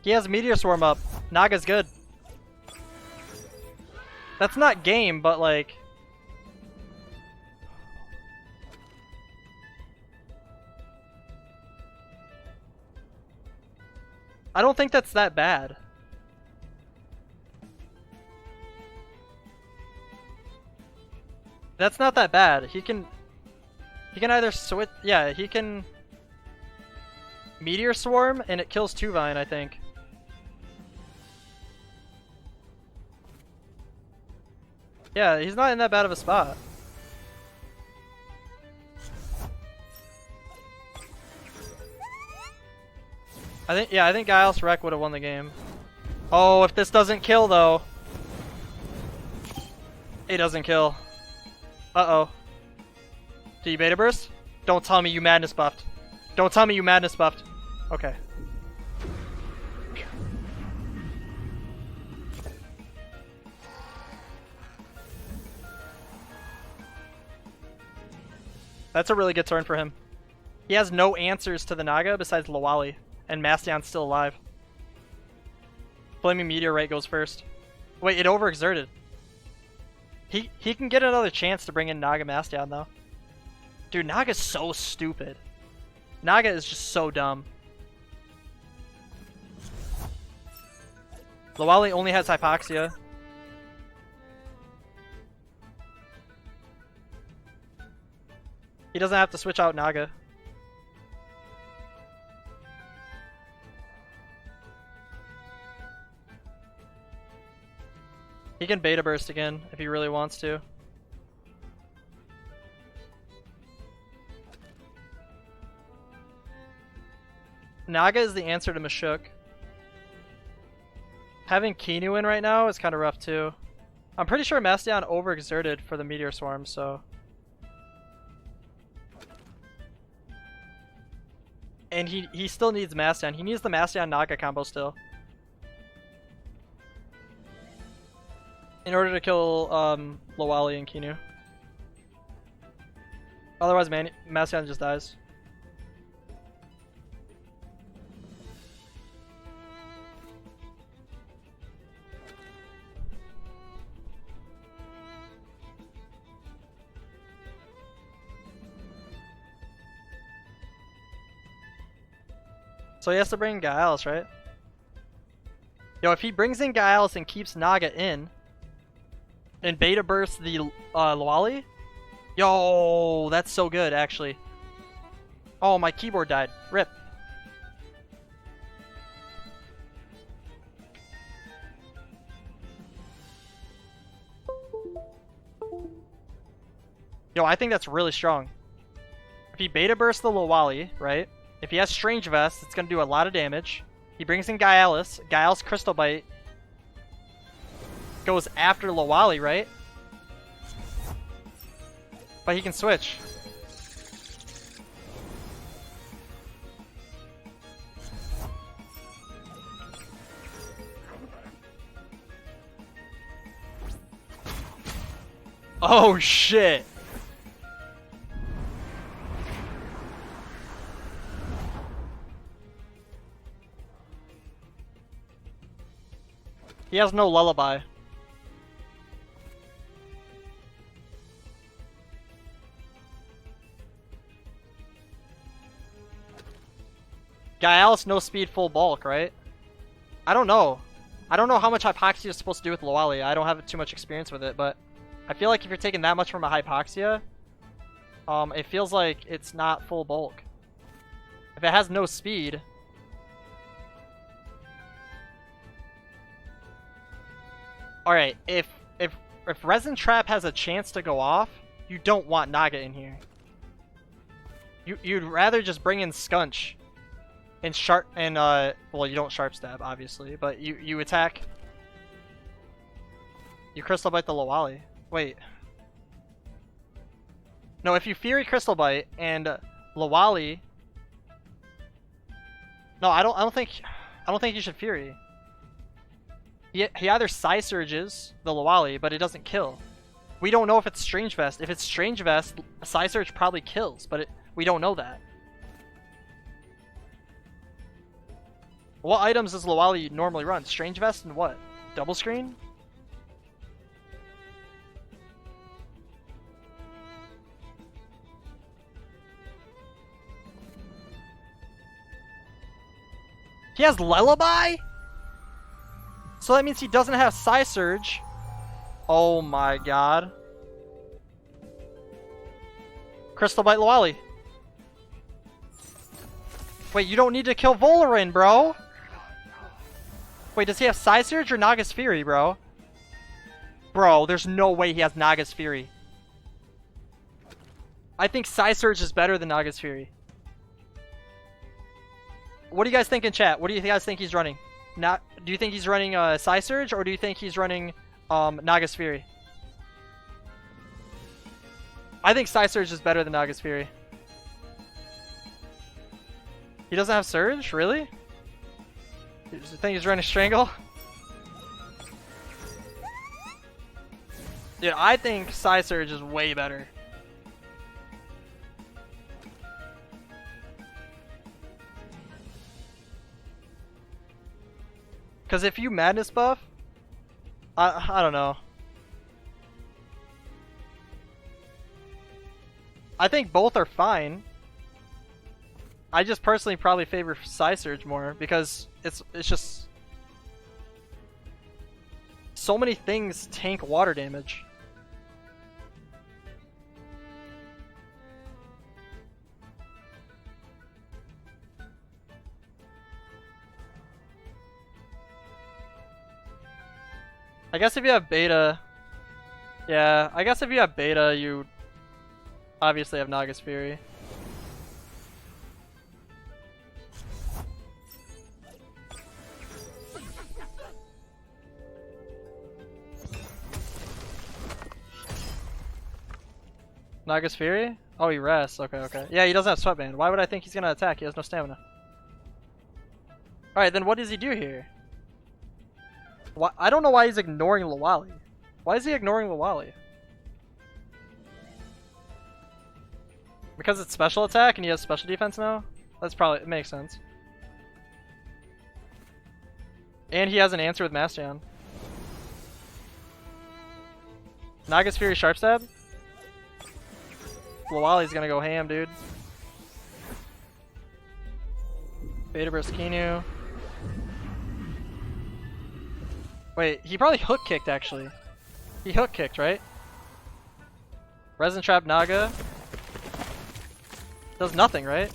He has Meteor Swarm up. Naga's good. That's not game, but like... I don't think that's that bad. That's not that bad. He can either switch... Yeah, he can... Meteor Swarm, and it kills Tuvine, I think. Yeah, he's not in that bad of a spot. I think Giles Wreck would have won the game. Oh, if this doesn't kill though. It doesn't kill. Uh-oh. Do you beta burst? Don't tell me you madness buffed. Don't tell me you madness buffed. Okay. That's a really good turn for him. He has no answers to the Naga besides Lawali, and Mastion's still alive. Flaming Meteorite goes first. Wait, it overexerted. He can get another chance to bring in Naga Mastion though. Dude, Naga's so stupid. Naga is just so dumb. Lawali only has Hypoxia. He doesn't have to switch out Naga. He can beta burst again if he really wants to. Naga is the answer to Mashuk. Having Kinu in right now is kind of rough too. I'm pretty sure Mastion overexerted for the Meteor Swarm, so... And he still needs Mastion. He needs the Mastion Naga combo still. In order to kill Lawali and Kinu. Otherwise Mastion just dies. So he has to bring Giles, right? Yo, if he brings in Giles and keeps Naga in, and beta bursts the Lawali, yo, that's so good, actually. Oh, my keyboard died. Rip. Yo, I think that's really strong. If he beta bursts the Lawali, right? If he has Strange Vest, it's going to do a lot of damage. He brings in Giles. Giles Crystal Bite goes after Lawali, right? But he can switch. Oh shit. He has no lullaby. Alice, no speed, full bulk, right? I don't know. I don't know how much Hypoxia is supposed to do with Lawali. I don't have too much experience with it, but I feel like if you're taking that much from a Hypoxia, it feels like it's not full bulk. If it has no speed... Alright, if Resin Trap has a chance to go off, you don't want Naga in here. You'd rather just bring in Scunch. And well, you don't Sharp Stab, obviously, but you attack. You Crystal Bite the Lawali. Wait. No, if you Fury Crystal Bite and Lawali. No, I don't think you should Fury. He either Psy Surges the Lawali, but it doesn't kill. We don't know if it's Strange Vest. If it's Strange Vest, Psy Surge probably kills, but we don't know that. What items does Lawali normally run? Strange Vest and what? Double Screen? He has Lullaby? So that means he doesn't have Psy Surge. Oh my god. Crystal Bite Lawali. Wait, you don't need to kill Volarin, bro. Wait, does he have Psy Surge or Naga's Fury, bro? Bro, there's no way he has Naga's Fury. I think Psy Surge is better than Naga's Fury. What do you guys think in chat? What do you guys think he's running? Do you think he's running Psy Surge, or do you think he's running Naga's Fury? I think Psy Surge is better than Naga's Fury. He doesn't have Surge? Really? You think he's running Strangle? Dude, I think Psy Surge is way better. Because if you Madness buff, I don't know. I think both are fine. I just personally probably favor Psy Surge more because it's just so many things tank water damage. I guess if you have beta, yeah, I guess if you have beta, you obviously have Naga's Fury. Naga's Fury? Oh, he rests. Okay, okay. Yeah, he doesn't have Sweatband. Why would I think he's gonna attack? He has no stamina. Alright, then what does he do here? Why? I don't know why he's ignoring Lawali. Why is he ignoring Lawali? Because it's special attack and he has special defense now? That's probably, it makes sense. And he has an answer with Mastion. Naga's Fury Sharp Stab? Lawali's gonna go ham, dude. Beta Burst Kinu. Wait, he probably hook kicked actually. He hook kicked, right? Resin Trap Naga. Does nothing, right?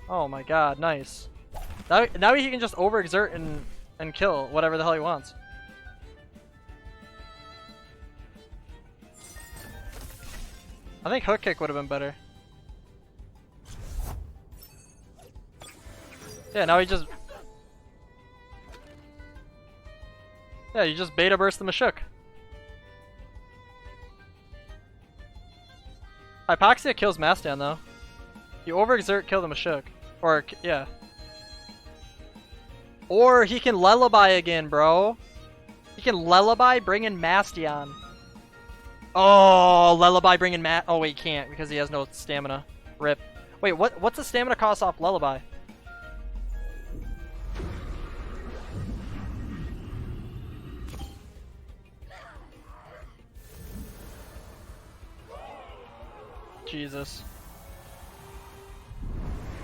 Oh my god, nice. Now he can just overexert and kill whatever the hell he wants. I think hook kick would have been better. Yeah, now he just... Yeah, you just beta burst the Mashuk. Hypoxia kills Mastan though. You overexert, kill the Mashuk. Or, yeah. Or he can Lullaby again, bro. He can Lullaby, bring in Mastion. Oh, Lullaby bringing Matt. Oh wait, he can't because he has no stamina. Rip. Wait, what's the stamina cost off Lullaby? Jesus.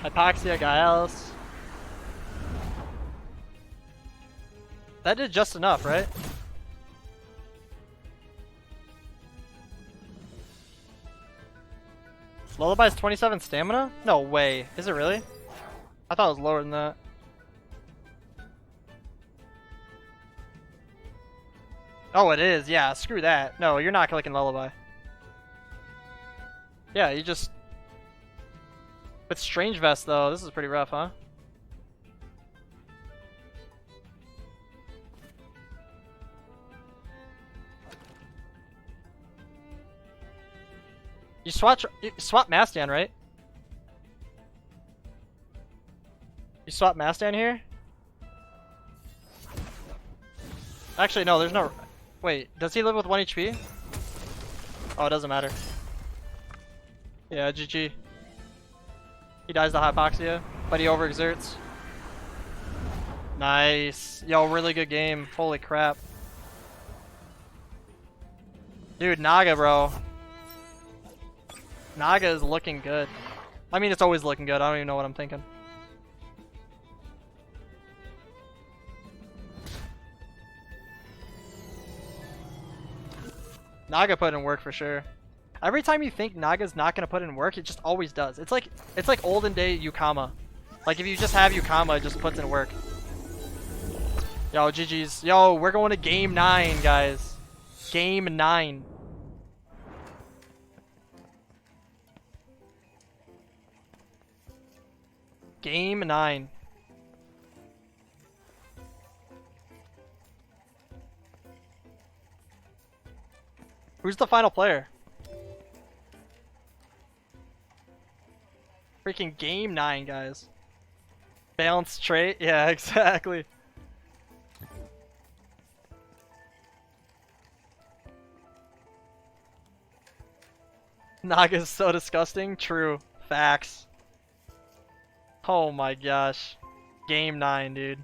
Hypoxia, Gaels. That did just enough, right? Lullaby's 27 stamina? No way. Is it really? I thought it was lower than that. Oh, it is. Yeah, screw that. No, you're not clicking Lullaby. Yeah, you just... With Strange Vest, though, this is pretty rough, huh? You swap Mastan, right? You swap Mastan here? Actually, no, there's no... Wait, does he live with 1 HP? Oh, it doesn't matter. Yeah, GG. He dies to Hypoxia, but he overexerts. Nice. Yo, really good game. Holy crap. Dude, Naga, bro. Naga is looking good. I mean, it's always looking good. I don't even know what I'm thinking. Naga put in work for sure. Every time you think Naga's not gonna put in work, it just always does. It's like olden day Yukama. Like if you just have Yukama, it just puts in work. Yo, GG's. Yo, we're going to game 9, guys. Game 9. Game 9. Who's the final player? Freaking game 9, guys. Balanced trait? Yeah, exactly. Naga's so disgusting. True. Facts. Oh my gosh. Game 9, dude.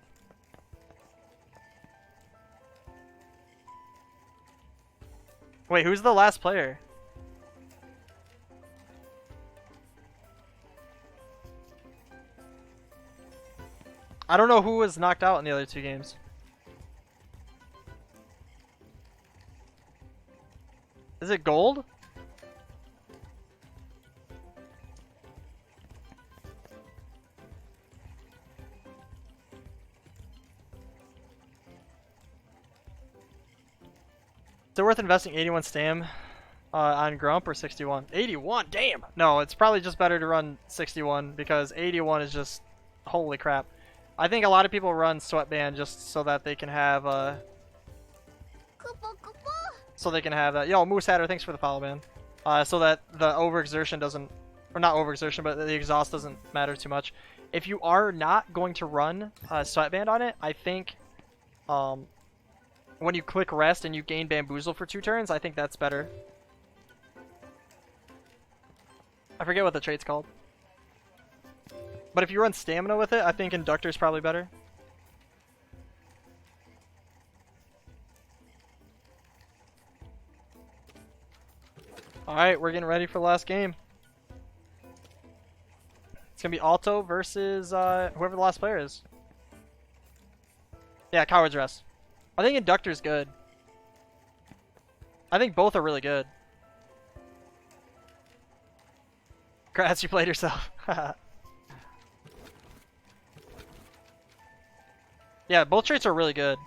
Wait, who's the last player? I don't know who was knocked out in the other 2 games. Is it gold? Is it worth investing 81 stam on Grump or 61? 81, damn! No, it's probably just better to run 61 because 81 is just, holy crap. I think a lot of people run Sweatband just so that they can have that. Yo, Moose Hatter, thanks for the follow, man. So that the overexertion doesn't, or not overexertion, but the exhaust doesn't matter too much. If you are not going to run Sweatband on it, I think when you click rest and you gain Bamboozle for 2 turns, I think that's better. I forget what the trait's called. But if you run Stamina with it, I think Inductor's probably better. Alright, we're getting ready for the last game. It's going to be Alto versus whoever the last player is. Yeah, Coward's Rest. I think Inductor's good. I think both are really good. Congrats, you played yourself. Yeah, both traits are really good.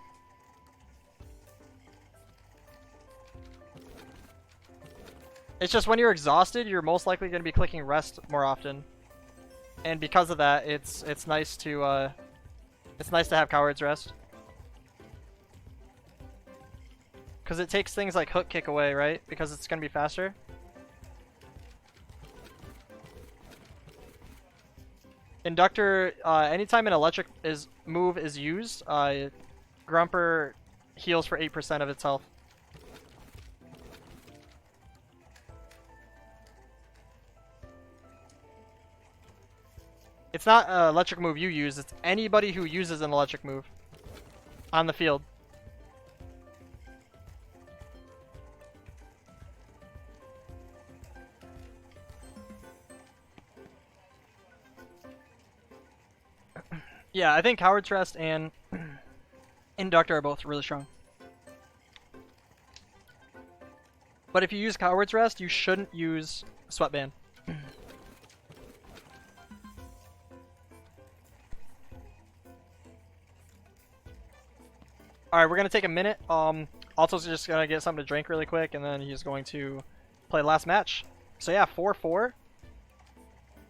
It's just when you're exhausted, you're most likely going to be clicking rest more often. And because of that, it's nice to have Coward's Rest. Because it takes things like hook kick away, right? Because it's going to be faster. Inductor, anytime an electric move is used, Grumper heals for 8% of its health. It's not an electric move you use, it's anybody who uses an electric move on the field. Yeah, I think Coward's Rest and Inductor are both really strong. But if you use Coward's Rest, you shouldn't use Sweatband. Alright, we're going to take a minute. Alto's just going to get something to drink really quick, and then he's going to play the last match. So yeah, 4-4.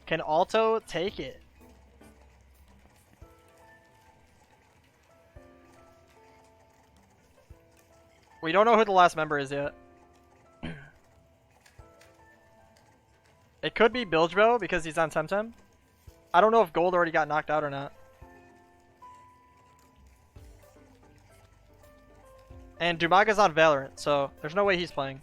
Can Alto take it? We don't know who the last member is yet. It could be Bilgebo because he's on Temtem. I don't know if Gold already got knocked out or not. And Dumaga's on Valorant, so there's no way he's playing.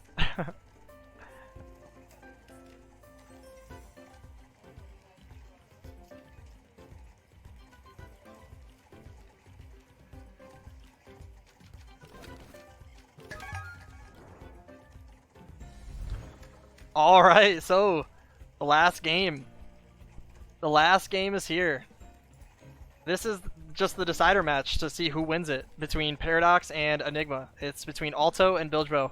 Alright, so the last game. The last game is here. This is just the decider match to see who wins it between Paradox and Enigma. It's between Alto and Bilgebo.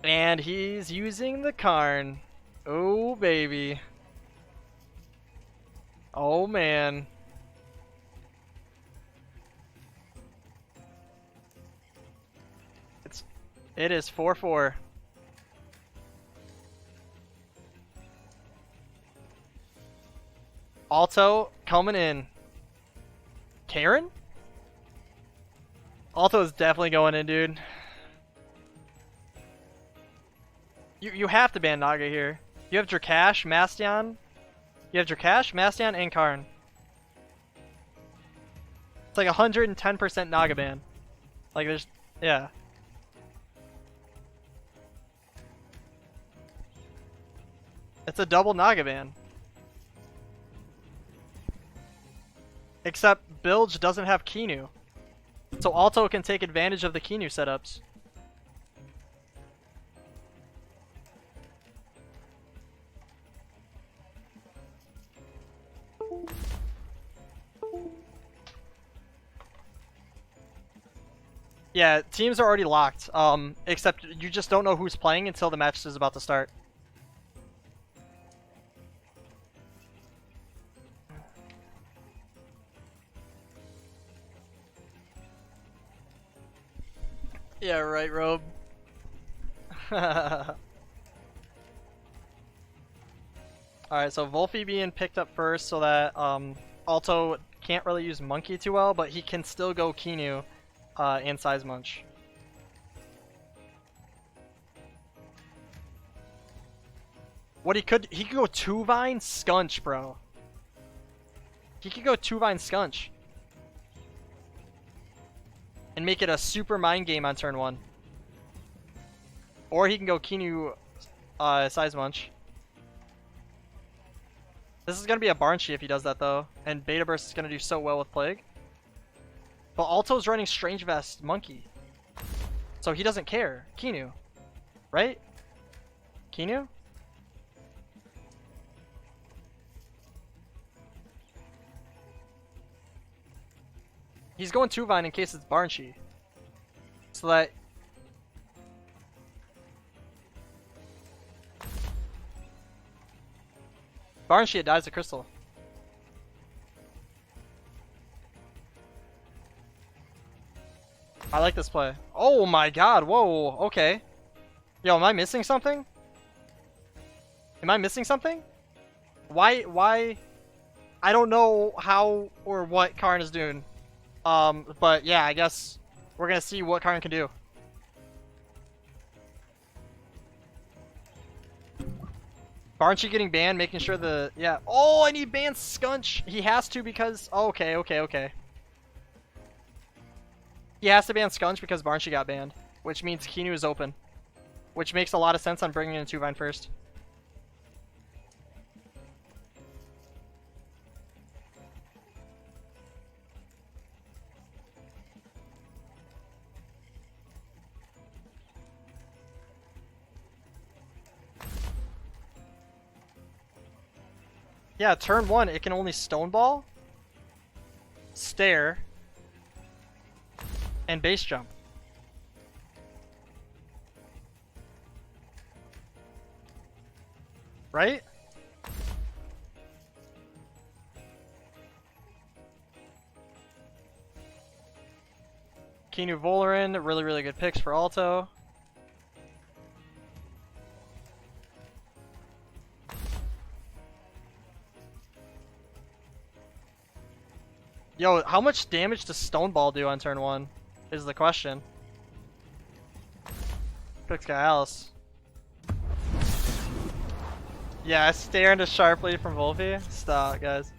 And he's using the Karn. Oh, baby. Oh, man. It is 4-4. Alto coming in. Karen? Alto is definitely going in, dude. You have to ban Naga here. You have Drakash, Mastion. You have Drakash, Mastion, and Karn. It's like 110% Naga ban. Like there's, yeah. It's a double Naga ban. Except Bilge doesn't have Kinu. So Alto can take advantage of the Kinu setups. Yeah, teams are already locked. Except you just don't know who's playing until the match is about to start. Yeah, right, Robe. Alright, so Volphy being picked up first so that Alto can't really use Monkey too well, but he can still go Kinu and Size Munch. What he could go 2-Vine Scunch, bro. He could go 2-Vine Scunch. And make it a super mind game on turn 1. Or he can go Kinu Size Munch. This is going to be a Barnshi if he does that though. And Beta Burst is going to do so well with Plague. But Alto's running Strange Vest Monkey. So he doesn't care. Kinu. Right? Kinu? He's going 2-Vine in case it's Barnshi. So that... Barnshi, it dies to Crystal. I like this play. Oh my god, whoa, okay. Yo, am I missing something? Am I missing something? Why? I don't know how or what Karn is doing. But yeah, I guess we're gonna see what Karn can do. Barnshi getting banned, making sure the, yeah. Oh, I need ban Scunch. He has to because, oh, okay. He has to ban Scunch because Barnshi got banned, which means Kinu is open. Which makes a lot of sense on bringing in 2-Vine first. Yeah, turn 1, it can only Stone Ball, Stare, and Base Jump. Right? Keanu Volarin, really, really good picks for Alto. Yo, how much damage does Stone Ball do on turn 1? Is the question. Picks Alice. Yeah, stare into Sharply from Volpy. Stop, guys.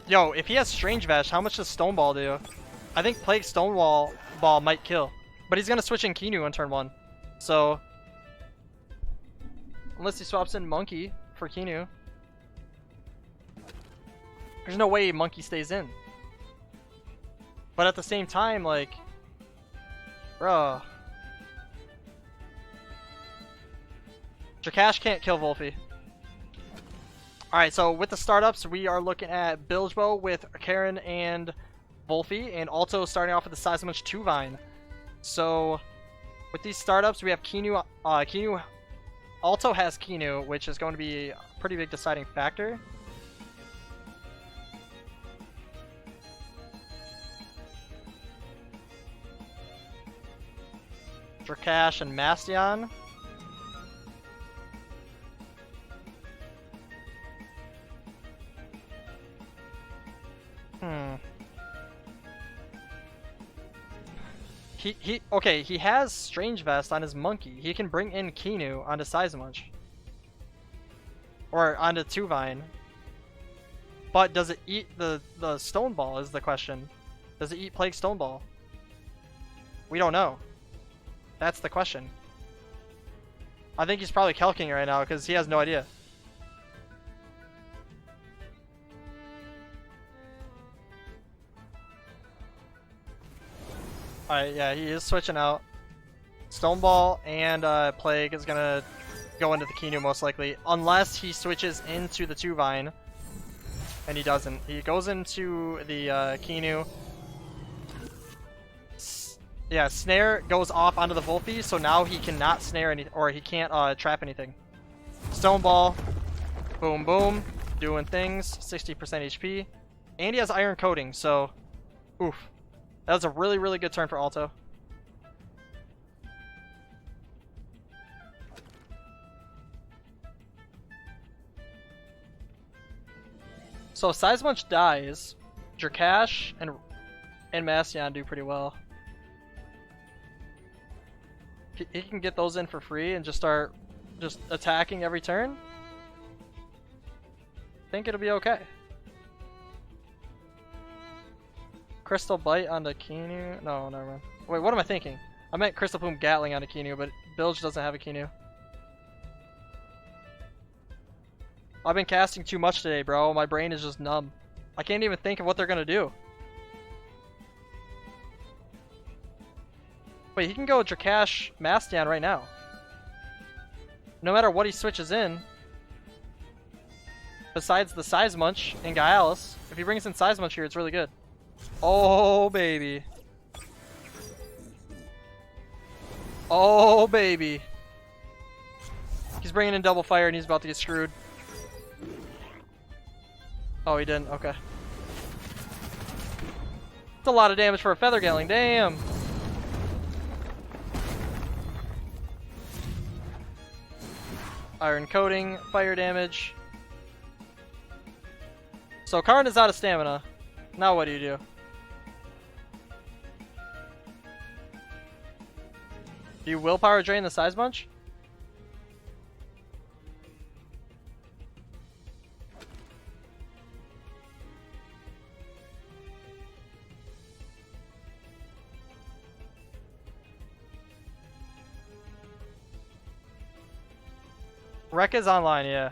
Yo, if he has Strange Vash, how much does Stone Ball do? I think Plague Stone Ball might kill. But he's gonna switch in Keanu on turn 1. So, unless he swaps in Monkey for Keanu. There's no way Monkey stays in. But at the same time, like, bruh. Drakash can't kill Volpy. Alright, so with the startups, we are looking at Bilgebo with Karen and Volpy, and also starting off with the Seismunch 2 Vine. So, with these startups, we have Keanu. Keanu also has Keanu, which is going to be a pretty big deciding factor. Drakash and Mastion. Okay, he has Strange Vest on his Monkey. He can bring in Keanu onto Seismunch. Or onto 2 Vine. But does it eat the Stone Ball is the question. Does it eat Plague Stone Ball? We don't know. That's the question. I think he's probably calking right now because he has no idea. Alright, yeah, he is switching out. Stone Ball and Plague is gonna go into the Keanu most likely. Unless he switches into the 2 Vine. And he doesn't. He goes into the Keanu. Yeah, Snare goes off onto the Volpy, so now he cannot snare any, or he can't trap anything. Stone Ball. Boom, boom. Doing things. 60% HP. And he has Iron Coating, so... Oof. That was a really, really good turn for Alto. So if Seismunch dies, Drakash and Mastion do pretty well. He can get those in for free and just start attacking every turn. I think it'll be okay. Crystal Bite onto Keanu. No, never mind. Wait, what am I thinking? I meant Crystal Plume Gatling onto Keanu, but Bilge doesn't have a Keanu. I've been casting too much today, bro. My brain is just numb. I can't even think of what they're gonna do. Wait, he can go Drakash Mastion right now. No matter what he switches in, besides the Seismunch and Gaialis, if he brings in Seismunch here, it's really good. Oh, baby. Oh, baby. He's bringing in Double Fire and he's about to get screwed. Oh, he didn't. Okay. It's a lot of damage for a Feather Gatling. Damn. Iron Coating, fire damage. So Karn is out of stamina. Now what do you do? Do you willpower drain the Seismunch? Rekka's online, yeah.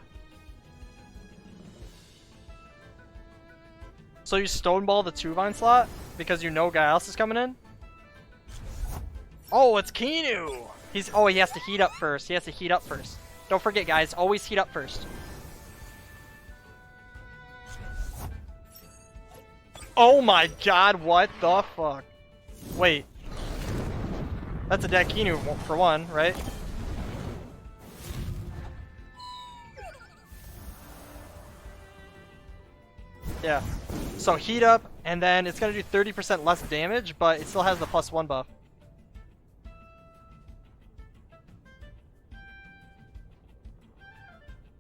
So you Stoneball the 2 Vine slot because you know Gaialis is coming in? Oh, it's Keanu! He has to heat up first. He has to heat up first. Don't forget, guys, always heat up first. Oh my god, what the fuck? Wait. That's a dead Kinu for one, right? Yeah. So heat up, and then it's gonna do 30% less damage, but it still has the +1 buff.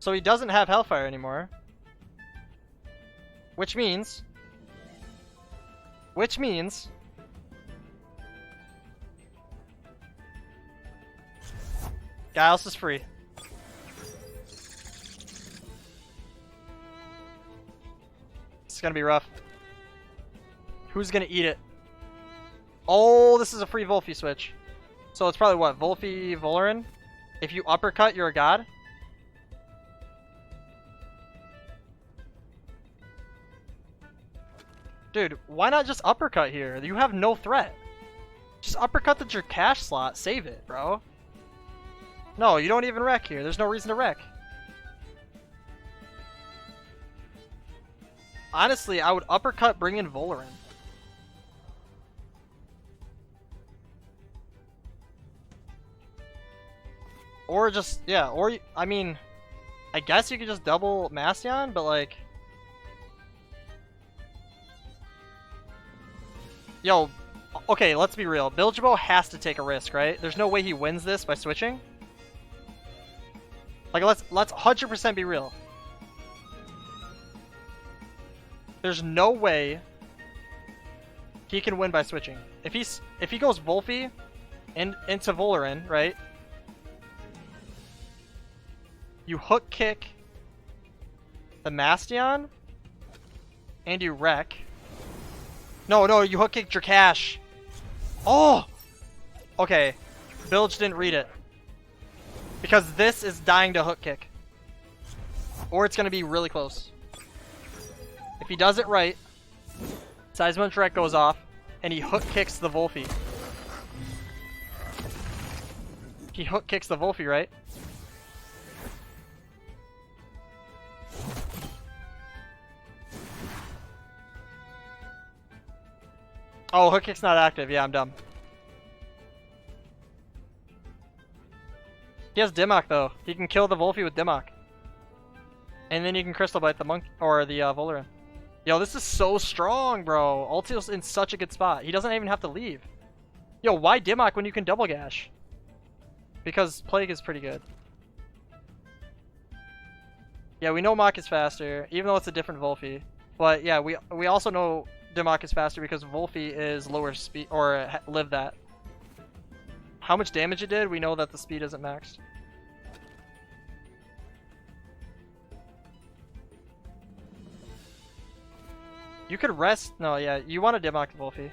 So he doesn't have Hellfire anymore. Which means... Giles is free. It's gonna be rough. Who's gonna eat it? Oh, this is a free Volphy switch. So it's probably what? Volphy, Voloran? If you uppercut, you're a god? Dude, why not just uppercut here? You have no threat. Just uppercut the Jerkash slot. Save it, bro. No, you don't even wreck here. There's no reason to wreck. Honestly, I would uppercut, bring in Voloran. Or just, yeah, or, I mean, I guess you could just double Mastion, but like... Yo, okay, let's be real. Bilgeabo has to take a risk, right? There's no way he wins this by switching. Like, let's 100% be real. There's no way he can win by switching. If he goes Volphy into Voloran, right? You hook kick the Mastion and you wreck. No, you hook kick Jerkash. Oh! Okay. Bilge didn't read it. Because this is dying to hook kick. Or it's going to be really close. If he does it right, Seismon Shrek goes off, and he hook kicks the Volphy. He hook kicks the Volphy, right? Oh, hook kick's not active. Yeah, I'm dumb. He has Dimmock though. He can kill the Volphy with Dimmock. And then you can Crystal Bite the monk or the Voloran. Yo, this is so strong, bro. Ultio's in such a good spot. He doesn't even have to leave. Yo, why Dimmock when you can double gash? Because Plague is pretty good. Yeah, we know Mach is faster, even though it's a different Volphy. But yeah, we also know Dimmock is faster because Volphy is lower speed, or live that. How much damage it did, we know that the speed isn't maxed. You could rest, no, yeah, you want to Dimmock the Volphy.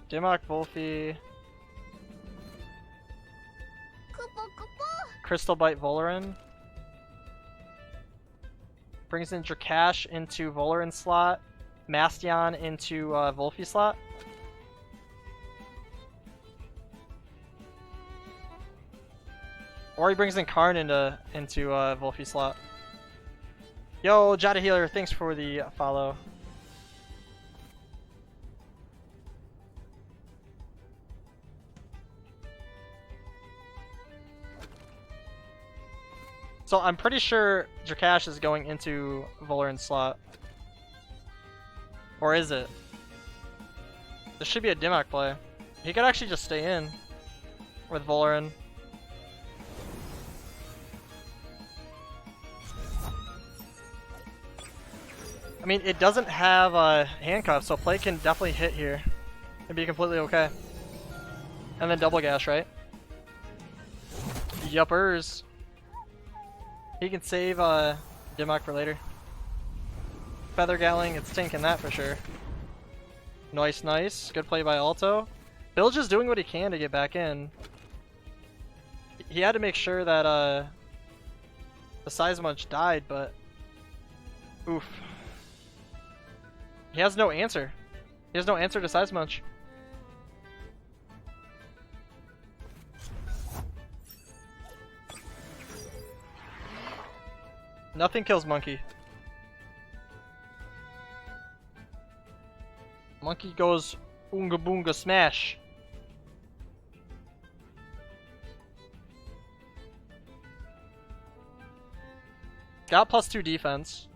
Dimmock Volphy. Crystal Bite Voloran. Brings in Jerkash into Voloran slot. Mastion into Volphy slot. Or he brings in Karn into Volphy slot. Yo, Jada Healer, thanks for the follow. So I'm pretty sure Jerkash is going into Voloran's slot. Or is it? This should be a Dimmock play. He could actually just stay in with Voloran. I mean, it doesn't have a handcuff, so play can definitely hit here and be completely okay. And then double gash, right? Yuppers. He can save Dimmock for later. Feather Galling, it's tanking that for sure. Nice, nice. Good play by Alto. Bilge is doing what he can to get back in. He had to make sure that the Seismunch died, but oof. He has no answer. He has no answer to Seismunch. Nothing kills Monkey. Monkey goes Oonga Boonga Smash. Got +2 defense.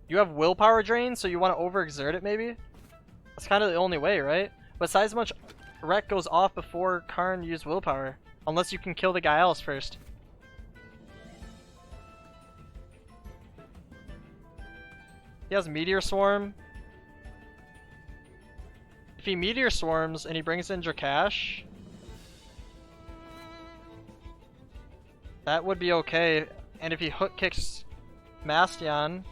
You have willpower drain, so you want to overexert it maybe? That's kind of the only way, right? But size much wreck goes off before Karn used willpower. Unless you can kill the guy else first. He has Meteor Swarm. If he Meteor Swarms and he brings in Drakash, that would be okay. And if he hook kicks Mastion,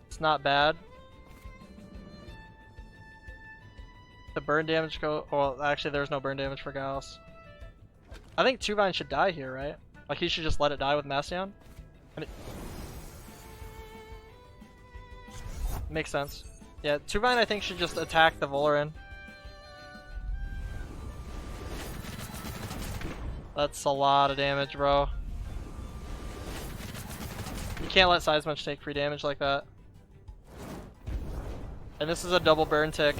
it's not bad. The burn damage go. Well, actually, there's no burn damage for Gauss. I think Tuvine should die here, right? Like, he should just let it die with Mastion. And it makes sense. Yeah, Tuvine I think should just attack the Volarin. That's a lot of damage, bro. You can't let Seismunch take free damage like that. And this is a double burn tick.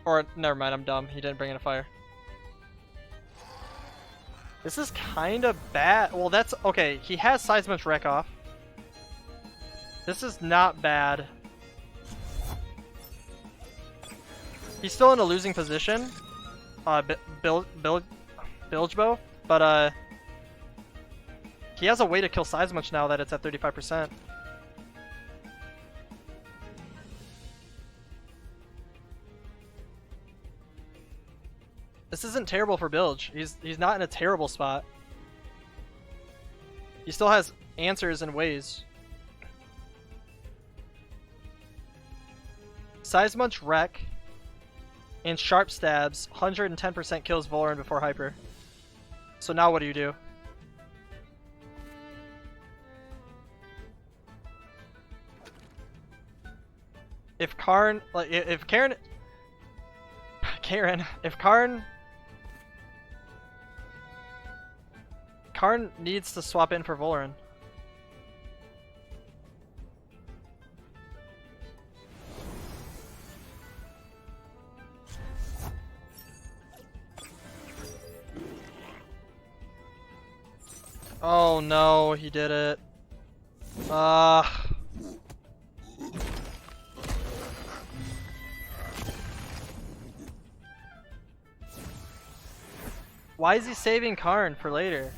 Or, never mind, I'm dumb. He didn't bring in a fire. This is kind of bad. Well, that's... Okay, he has Seismunch wreck off. This is not bad. He's still in a losing position. Bilgebo. But, he has a way to kill Seismunch now that it's at 35%. This isn't terrible for Bilge. He's not in a terrible spot. He still has answers and ways. Seismunch wreck and sharp stabs 110% kills Volarin before hyper. So now what do you do? If Karn, like if Karen, if Karn needs to swap in for Volarin. Oh no, he did it. Why is he saving Karn for later?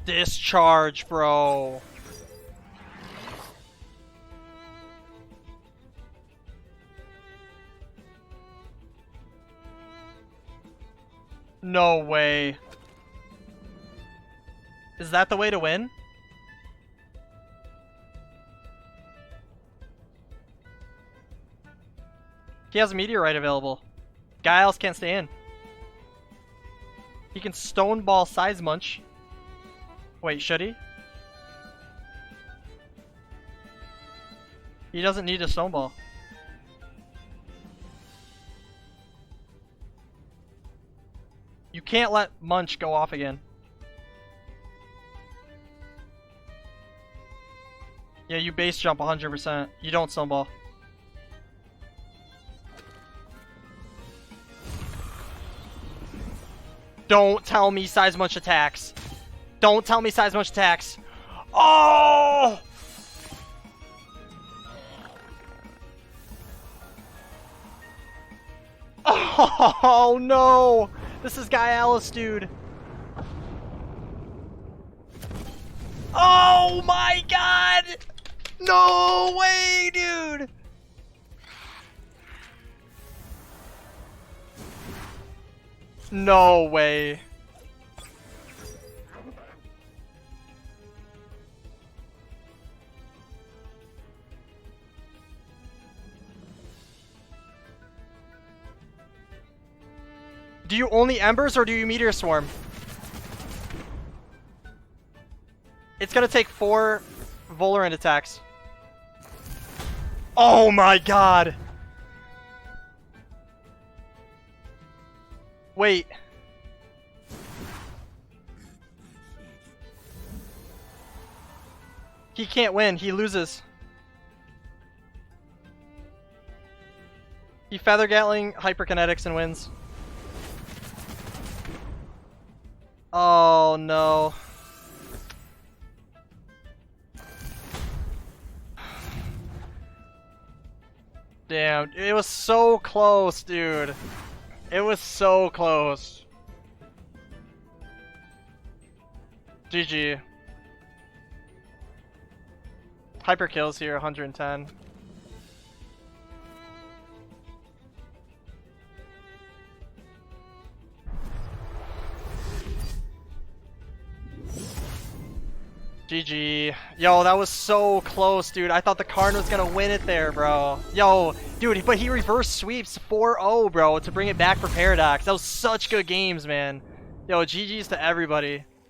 Discharge, bro. No way. Is that the way to win? He has a Meteorite available. Guy else can't stay in. He can Stoneball Seismunch. Wait, should he? He doesn't need a Stoneball. You can't let Munch go off again. Yeah, you base jump 100%. You don't Stoneball. Don't tell me Seismunch attacks. Don't tell me Seismunch attacks. Oh! Oh no! This is Guy Alice, dude. Oh my god! No way, dude! No way. Do you only Embers or do you Meteor Swarm? It's gonna take 4 Volerant attacks. Oh my god! Wait. He can't win, he loses. He Feather Gatling hyperkinetics and wins. Oh no. Damn, it was so close, dude. It was so close. GG. Hyper kills here, 110. GG. Yo, that was so close, dude. I thought the Karn was gonna win it there, bro. Yo, dude, but he reverse sweeps 4-0, bro, to bring it back for Paradox. That was such good games, man. Yo, GG's to everybody.